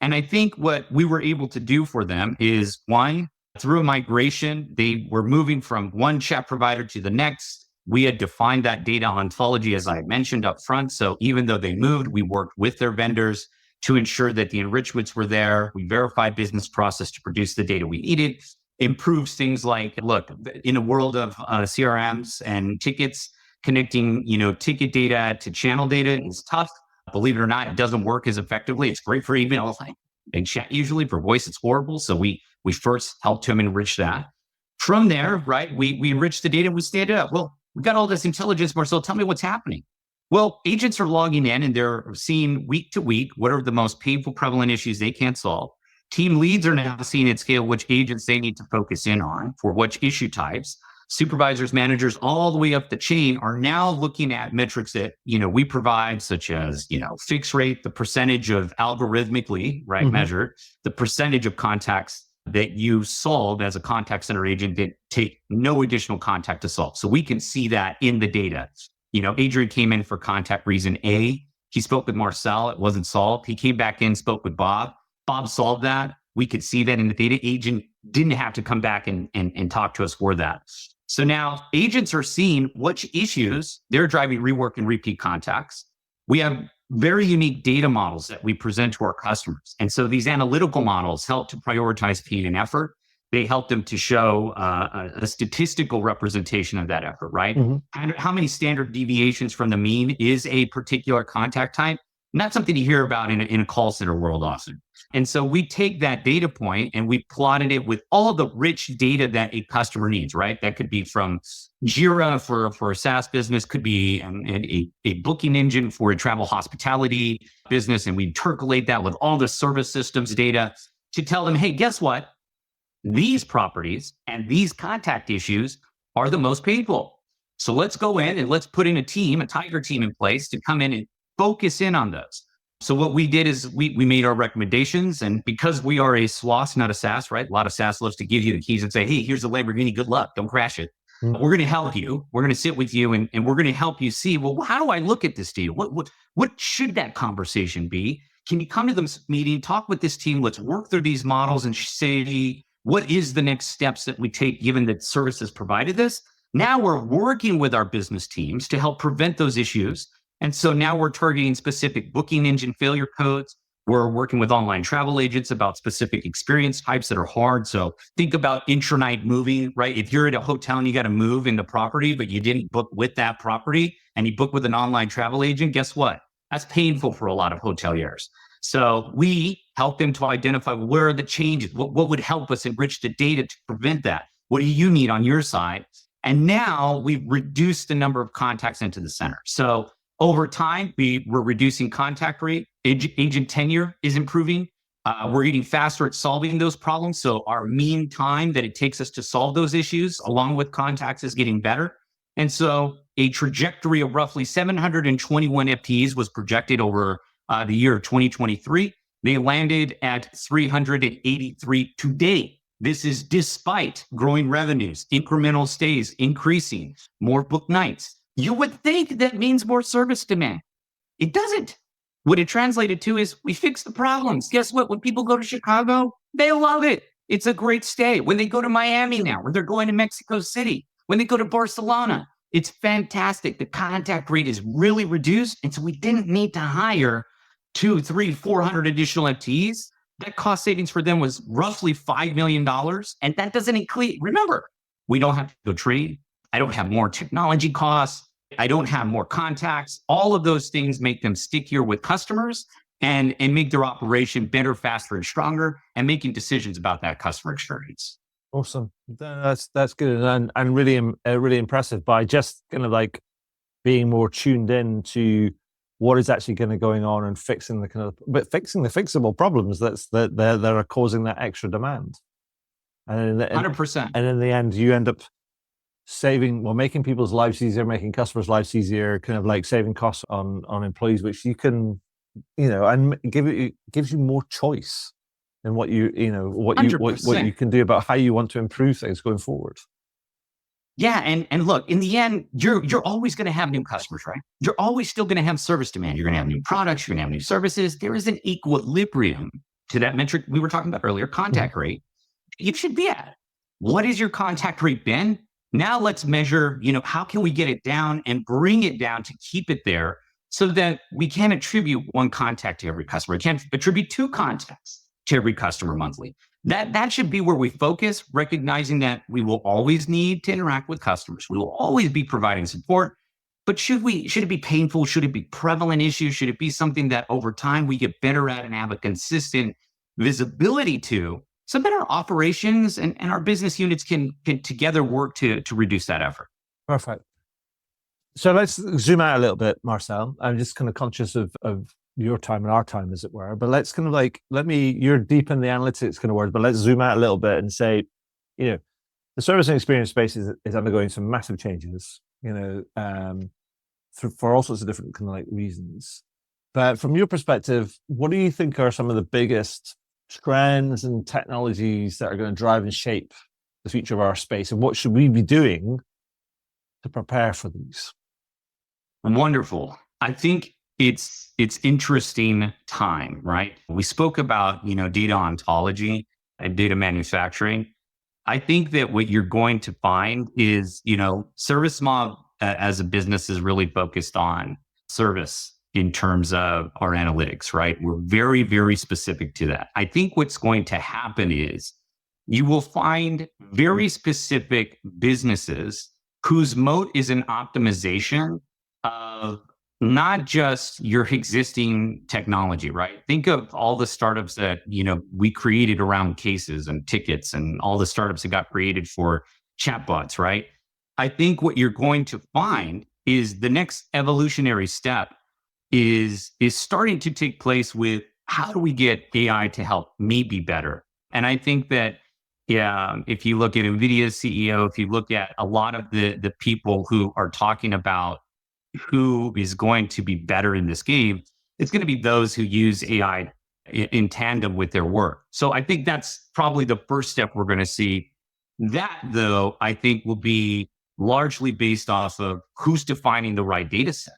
And I think what we were able to do for them is, one, through a migration, they were moving from one chat provider to the next. We had defined that data ontology, as I mentioned up front. So even though they moved, we worked with their vendors to ensure that the enrichments were there. We verified business process to produce the data we needed. Improves things like, look, in a world of CRMs and tickets, connecting, ticket data to channel data is tough. Believe it or not, it doesn't work as effectively. It's great for email and chat usually. For voice, it's horrible. So we first helped him enrich that. From there, right, we enrich the data and we stand it up. Well, we got all this intelligence, Marcel. Tell me what's happening. Well, agents are logging in and they're seeing week to week what are the most painful, prevalent issues they can't solve. Team leads are now seeing at scale which agents they need to focus in on for which issue types. Supervisors, managers, all the way up the chain are now looking at metrics that, we provide, such as, fix rate, the percentage of algorithmically, right, measured, the percentage of contacts that you solve as a contact center agent that take no additional contact to solve. So we can see that in the data. Adrian came in for contact reason A. He spoke with Marcel. It wasn't solved. He came back in, spoke with Bob. Bob solved that. We could see that in the data. Agent didn't have to come back and talk to us for that. So now agents are seeing which issues they're driving rework and repeat contacts. We have very unique data models that we present to our customers. And so these analytical models help to prioritize speed and effort. They help them to show a statistical representation of that effort, right? And how many standard deviations from the mean is a particular contact type? Not something you hear about in a call center world often. And so we take that data point and we plotted it with all the rich data that a customer needs, right? That could be from Jira for a SaaS business, could be a booking engine for a travel hospitality business. And we intercalate that with all the service systems data to tell them, hey, guess what? These properties and these contact issues are the most painful. So let's go in and let's put in a tiger team in place to come in and focus in on those. So what we did is we made our recommendations, and because we are a SWAS, not a SaaS, right? A lot of SaaS loves to give you the keys and say, hey, here's the Lamborghini, good luck, don't crash it. We're going to help you. We're going to sit with you and we're going to help you see, well, how do I look at this data? What should that conversation be? Can you come to the meeting, talk with this team, let's work through these models and say, what is the next steps that we take given that services provided this? Now we're working with our business teams to help prevent those issues. And so now we're targeting specific booking engine failure codes. We're working with online travel agents about specific experience types that are hard. So think about intranight moving, right? If you're at a hotel and you got to move into property, but you didn't book with that property and you book with an online travel agent, guess what? That's painful for a lot of hoteliers. So we help them to identify where are the changes, what would help us enrich the data to prevent that? What do you need on your side? And now we've reduced the number of contacts into the center. So over time, we're reducing contact rate. Agent tenure is improving. We're getting faster at solving those problems. So our mean time that it takes us to solve those issues, along with contacts, is getting better. And so a trajectory of roughly 721 FTEs was projected over the year of 2023. They landed at 383 today. This is despite growing revenues, incremental stays increasing, more book nights. You would think that means more service demand. It doesn't. What it translated to is we fix the problems. Guess what? When people go to Chicago, they love it. It's a great stay. When they go to Miami now, when they're going to Mexico City, when they go to Barcelona, it's fantastic. The contact rate is really reduced. And so we didn't need to hire 200, 300, 400 additional FTEs. That cost savings for them was roughly $5 million. And that doesn't include, remember, we don't have to go trade. I don't have more technology costs. I don't have more contacts. All of those things make them stickier with customers and make their operation better, faster, and stronger, and making decisions about that customer experience. Awesome. That's good and really impressive by just kind of like being more tuned in to what is actually going to going on and fixing the fixable problems that are causing that extra demand. And 100%. And in the end, you end up making people's lives easier, making customers' lives easier, kind of like saving costs on employees, which you can, and gives you more choice in what you can do about how you want to improve things going forward. Yeah, and look, in the end, you're always going to have new customers, right? You're always still going to have service demand. You're going to have new products. You're going to have new services. There is an equilibrium to that metric we were talking about earlier, contact rate. You should be at. What has your contact rate been? Now let's measure, how can we get it down and bring it down to keep it there so that we can't attribute one contact to every customer. We can't attribute two contacts to every customer monthly. That should be where we focus, recognizing that we will always need to interact with customers. We will always be providing support. But should it be painful? Should it be prevalent issue? Should it be something that over time we get better at and have a consistent visibility to, so that our operations and our business units can together work to reduce that effort? Perfect. So let's zoom out a little bit, Marcel. I'm just kind of conscious of your time and our time, as it were. But let's kind of you're deep in the analytics kind of words, but let's zoom out a little bit and say, the service and experience space is undergoing some massive changes, for all sorts of different kind of reasons. But from your perspective, what do you think are some of the biggest trends and technologies that are going to drive and shape the future of our space? And what should we be doing to prepare for these? Wonderful. I think it's interesting time, right? We spoke about, data ontology and data manufacturing. I think that what you're going to find is, serviceM as a business is really focused on service in terms of our analytics, right? We're very, very specific to that. I think what's going to happen is you will find very specific businesses whose moat is an optimization of not just your existing technology, right? Think of all the startups that, we created around cases and tickets and all the startups that got created for chatbots, right? I think what you're going to find is the next evolutionary step is starting to take place with how do we get AI to help me be better? And I think that, if you look at NVIDIA's CEO, if you look at a lot of the people who are talking about who is going to be better in this game, it's going to be those who use AI in tandem with their work. So I think that's probably the first step we're going to see. That, though, I think will be largely based off of who's defining the right data set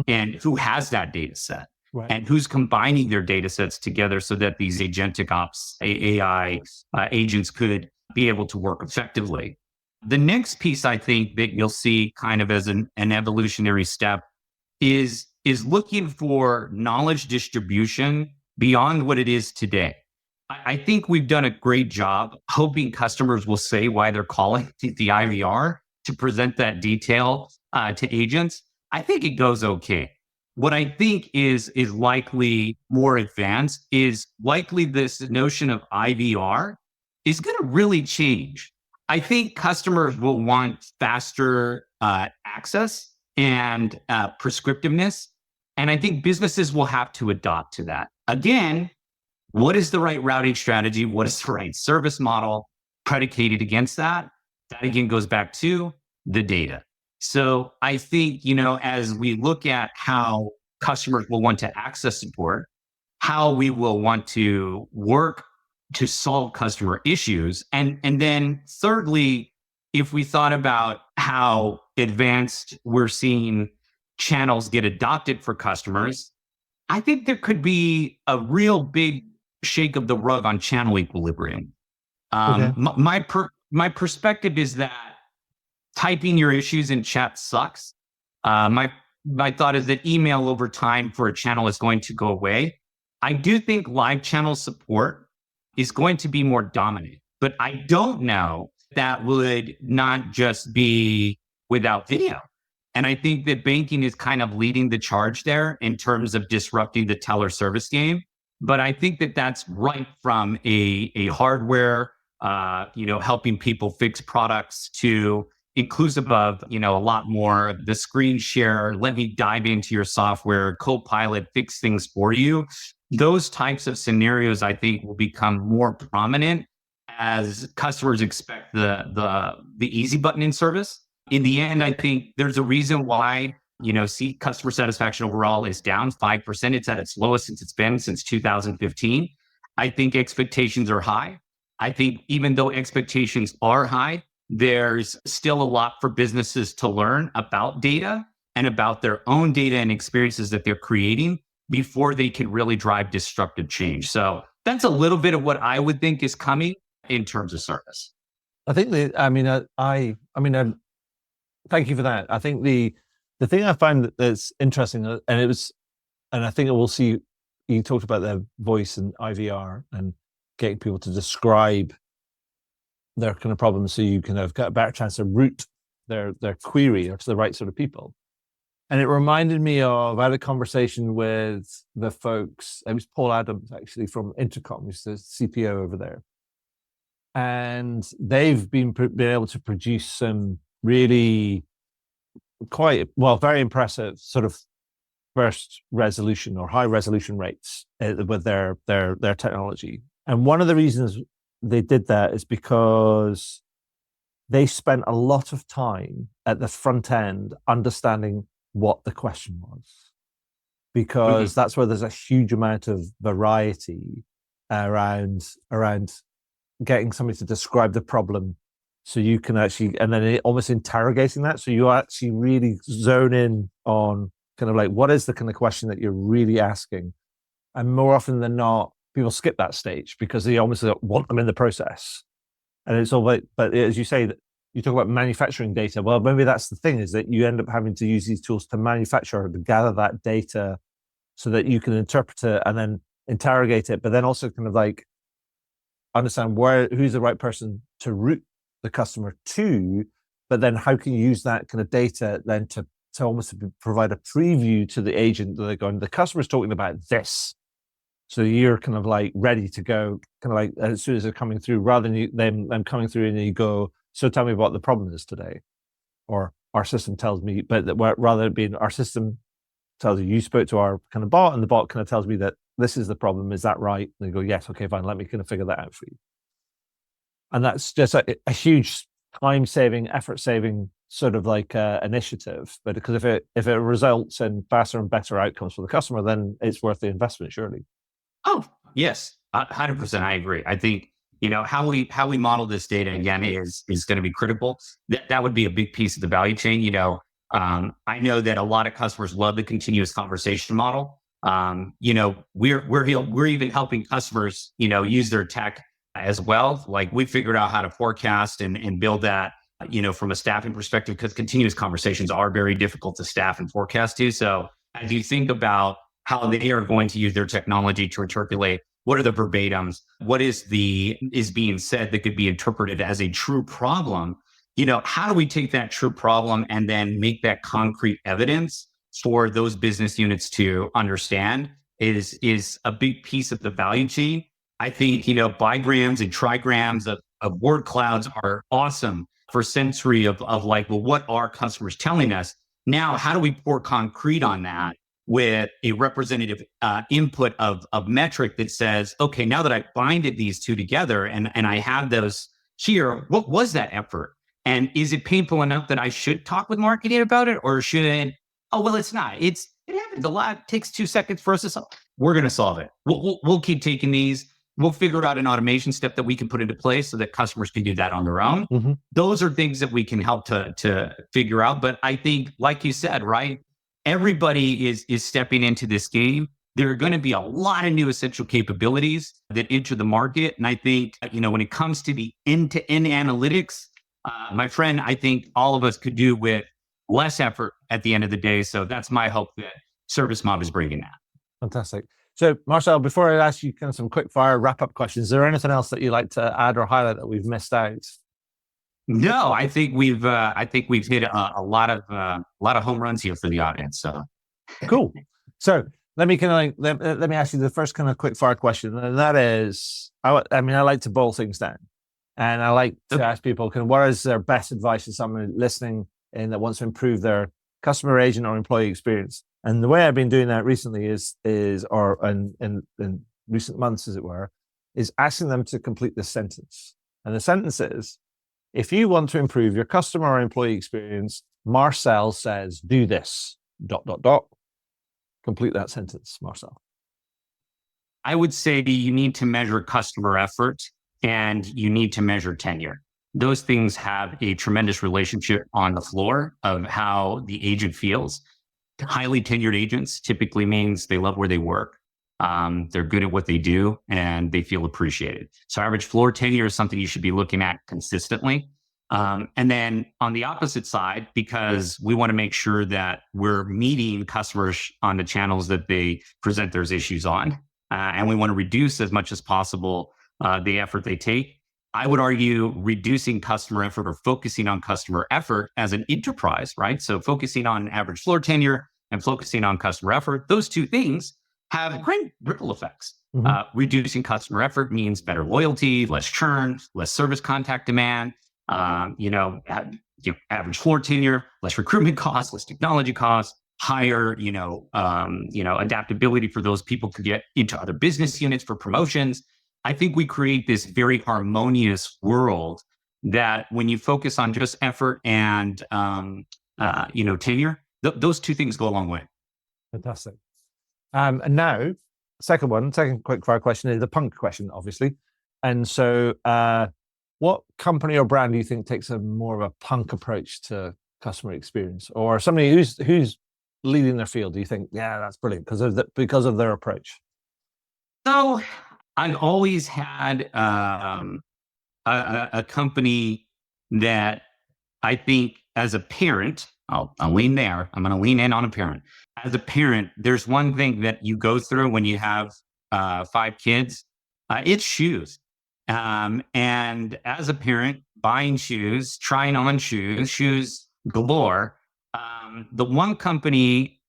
and who has that data set. Right. And who's combining their data sets together so that these agentic ops, AI agents could be able to work effectively. The next piece I think that you'll see kind of as an evolutionary step is looking for knowledge distribution beyond what it is today. I think we've done a great job hoping customers will say why they're calling the IVR to present that detail to agents. I think it goes okay. What I think is likely more advanced is likely this notion of IVR is going to really change. I think customers will want faster access and prescriptiveness. And I think businesses will have to adopt to that. Again, what is the right routing strategy? What is the right service model predicated against that? That again goes back to the data. So I think, as we look at how customers will want to access support, how we will want to work to solve customer issues. And then thirdly, if we thought about how advanced we're seeing channels get adopted for customers, I think there could be a real big shake of the rug on channel equilibrium. Okay. My perspective is that typing your issues in chat sucks. My thought is that email over time for a channel is going to go away. I do think live channel support is going to be more dominant, but I don't know that would not just be without video. And I think that banking is kind of leading the charge there in terms of disrupting the teller service game. But I think that that's right from a hardware, helping people fix products to inclusive of, a lot more the screen share, let me dive into your software, Copilot, fix things for you. Those types of scenarios, I think, will become more prominent as customers expect the easy button in service. In the end, I think there's a reason why, see customer satisfaction overall is down 5%. It's at its lowest since 2015. I think expectations are high. I think even though expectations are high, there's still a lot for businesses to learn about data and about their own data and experiences that they're creating before they can really drive disruptive change. So that's a little bit of what I would think is coming in terms of service. I think I I mean, thank you for that. I think the thing I find that's interesting, and I think we'll see. You talked about the voice and IVR and getting people to describe their kind of problems, so you can have got a better chance to route their query or to the right sort of people. And it reminded me of, I had a conversation with the folks. It was Paul Adams actually from Intercom, who's the CPO over there, and they've been able to produce some really very impressive sort of burst resolution or high resolution rates with their technology. And one of the reasons they did that is because they spent a lot of time at the front end understanding what the question was, because that's where there's a huge amount of variety around getting somebody to describe the problem, so you can actually, and then almost interrogating that, so you actually really zone in on kind of like, what is the kind of question that you're really asking. And more often than not, people skip that stage because they almost want them in the process. And it's all like, but as you say, that you talk about manufacturing data. Well, maybe that's the thing, is that you end up having to use these tools to manufacture, to gather that data so that you can interpret it and then interrogate it, but then also kind of like understand who's the right person to route the customer to, but then how can you use that kind of data then to almost provide a preview to the agent that they're going, the customer's talking about this. So you're kind of like ready to go, kind of like as soon as they're coming through, rather than them coming through and you go, so tell me what the problem is today. Or our system tells me, but rather than being our system tells you spoke to our kind of bot, and the bot kind of tells me that this is the problem. Is that right? And they go, yes, okay, fine. Let me kind of figure that out for you. And that's just a huge time-saving, effort-saving sort of like initiative. But because if it results in faster and better outcomes for the customer, then it's worth the investment, surely. Oh, yes, 100%. I agree. I think, how we model this data again is going to be critical. That would be a big piece of the value chain. I know that a lot of customers love the continuous conversation model. We're even helping customers, use their tech as well. Like, we figured out how to forecast and build that, from a staffing perspective, because continuous conversations are very difficult to staff and forecast to. So as you think about how they are going to use their technology to interpolate, what are the verbatims? What is being said that could be interpreted as a true problem? How do we take that true problem and then make that concrete evidence for those business units to understand is a big piece of the value chain. I think, bigrams and trigrams of word clouds are awesome for sensory of like, well, what are customers telling us? Now, how do we pour concrete on that with a representative input of metric that says, okay, now that I binded these two together and I have those here, what was that effort? And is it painful enough that I should talk with marketing about it? Or should it, oh, well, it's not. It happens a lot. It takes 2 seconds for us to solve. We're going to solve it. We'll keep taking these. We'll figure out an automation step that we can put into place so that customers can do that on their own. Mm-hmm. Those are things that we can help to figure out. But I think, like you said, right, everybody is stepping into this game. There are going to be a lot of new essential capabilities that enter the market. And I think, when it comes to the end-to-end analytics, my friend, I think all of us could do with less effort at the end of the day. So that's my hope that serviceM is bringing that. Fantastic. So, Marcel, before I ask you kind of some quick fire wrap-up questions, is there anything else that you'd like to add or highlight that we've missed out? No, I think we've hit a lot of home runs here for the audience. So cool. So let me let me ask you the first kind of quick fire question, and that is, I like to boil things down, and I like to ask people, what is their best advice to someone listening in that wants to improve their customer, agent, or employee experience? And the way I've been doing that recently in recent months, as it were, is asking them to complete this sentence. And the sentence is, if you want to improve your customer or employee experience, Marcel says, do this, ... Complete that sentence, Marcel. I would say you need to measure customer effort and you need to measure tenure. Those things have a tremendous relationship on the floor of how the agent feels. Highly tenured agents typically means they love where they work. They're good at what they do and they feel appreciated. So average floor tenure is something you should be looking at consistently. And then on the opposite side, because we want to make sure that we're meeting customers on the channels that they present their issues on, and we want to reduce as much as possible the effort they take. I would argue reducing customer effort or focusing on customer effort as an enterprise, right? So focusing on average floor tenure and focusing on customer effort, those two things have great ripple effects. Reducing customer effort means better loyalty, less churn, less service contact demand, average floor tenure, less recruitment costs, less technology costs, higher, adaptability for those people to get into other business units for promotions. I think we create this very harmonious world that when you focus on just effort and, tenure, those two things go a long way. Fantastic. And now, second quick fire question is the punk question, obviously. And so, what company or brand do you think takes a more of a punk approach to customer experience, or somebody who's leading their field? Do you think, yeah, that's brilliant because of their approach? So I've always had a company that I think, as a parent, I'll lean there. I'm going to lean in on a parent. As a parent, there's one thing that you go through when you have 5 kids. It's shoes. And as a parent, buying shoes, trying on shoes galore. The one company,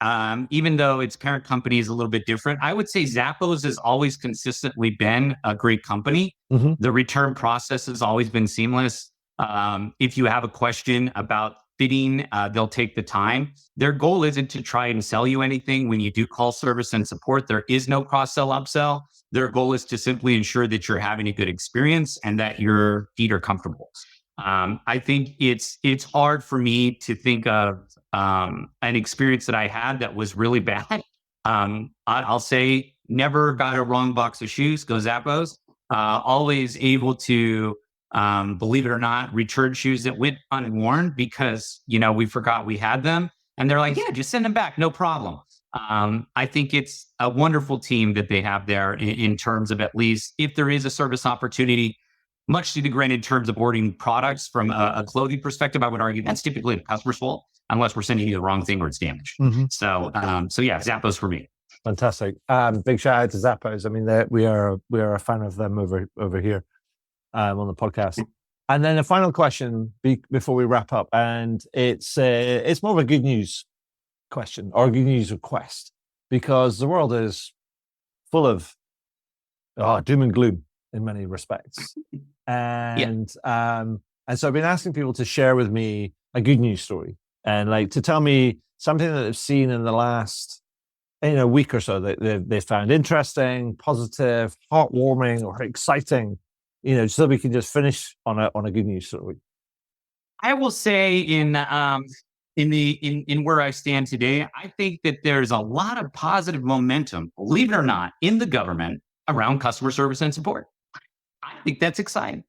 even though its parent company is a little bit different, I would say Zappos has always consistently been a great company. The return process has always been seamless. If you have a question about fitting, they'll take the time. Their goal isn't to try and sell you anything. When you do call service and support, there is no cross-sell, upsell. Their goal is to simply ensure that you're having a good experience and that your feet are comfortable. I think it's hard for me to think of an experience that I had that was really bad. I'll say never got a wrong box of shoes, go Zappos. Always able to, believe it or not, return shoes that went unworn because, we forgot we had them. And they're like, yeah, just send them back, no problem. I think it's a wonderful team that they have there in terms of, at least if there is a service opportunity, much to the grain in terms of ordering products from a clothing perspective, I would argue that's typically the customer's fault unless we're sending you the wrong thing or it's damaged. So yeah, Zappos for me. Fantastic. Big shout out to Zappos. I mean, we are a fan of them over here on the podcast. And then a final question before we wrap up, and it's more of a good news question or a good news request, because the world is full of doom and gloom in many respects. And so I've been asking people to share with me a good news story and to tell me something that they've seen in the last week or so that they found interesting, positive, heartwarming, or exciting. So we can just finish on a good news story. I will say in where I stand today, I think that there's a lot of positive momentum, believe it or not, in the government around customer service and support. I think that's exciting.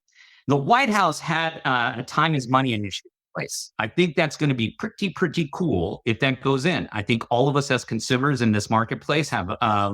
The White House had a time is money initiative in place. I think that's going to be pretty cool if that goes in. I think all of us as consumers in this marketplace have a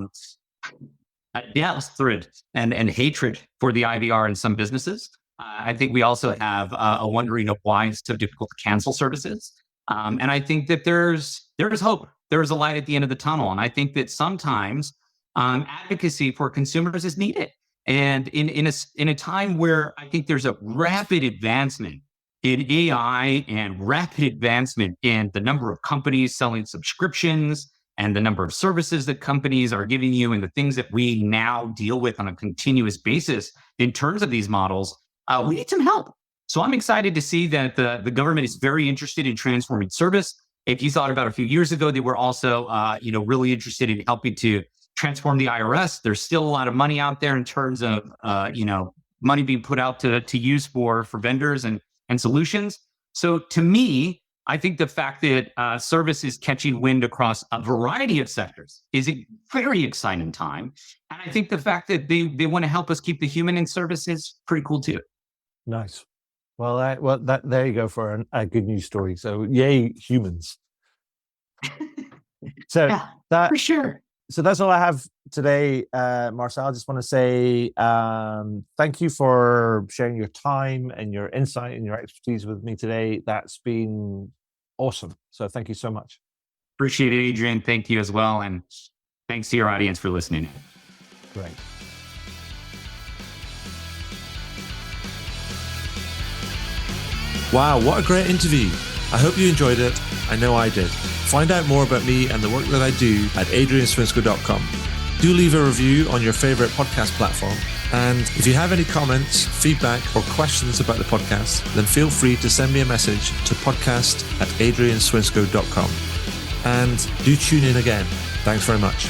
hatred and hatred for the IVR in some businesses. I think we also have a wondering of why it's so difficult to cancel services. And I think that there's hope. There's a light at the end of the tunnel. And I think that sometimes advocacy for consumers is needed. And in a time where I think there's a rapid advancement in AI and rapid advancement in the number of companies selling subscriptions and the number of services that companies are giving you and the things that we now deal with on a continuous basis in terms of these models, we need some help. So I'm excited to see that the government is very interested in transforming service. If you thought about a few years ago, they were also really interested in helping to transform the IRS. There's still a lot of money out there in terms of money being put out to use for vendors and solutions. So to me, I think the fact that service is catching wind across a variety of sectors is a very exciting time. And I think the fact that they want to help us keep the human in service is pretty cool too. Nice. Well, there you go for a good news story. So yay, humans. So yeah, for sure. So that's all I have today, Marcel. I just want to say thank you for sharing your time and your insight and your expertise with me today. That's been awesome. So thank you so much. Appreciate it, Adrian. Thank you as well. And thanks to your audience for listening. Great. Wow, what a great interview. I hope you enjoyed it. I know I did. Find out more about me and the work that I do at adrianswinscoe.com. Do leave a review on your favorite podcast platform. And if you have any comments, feedback, or questions about the podcast, then feel free to send me a message to podcast@adrianswinscoe.com. And do tune in again. Thanks very much.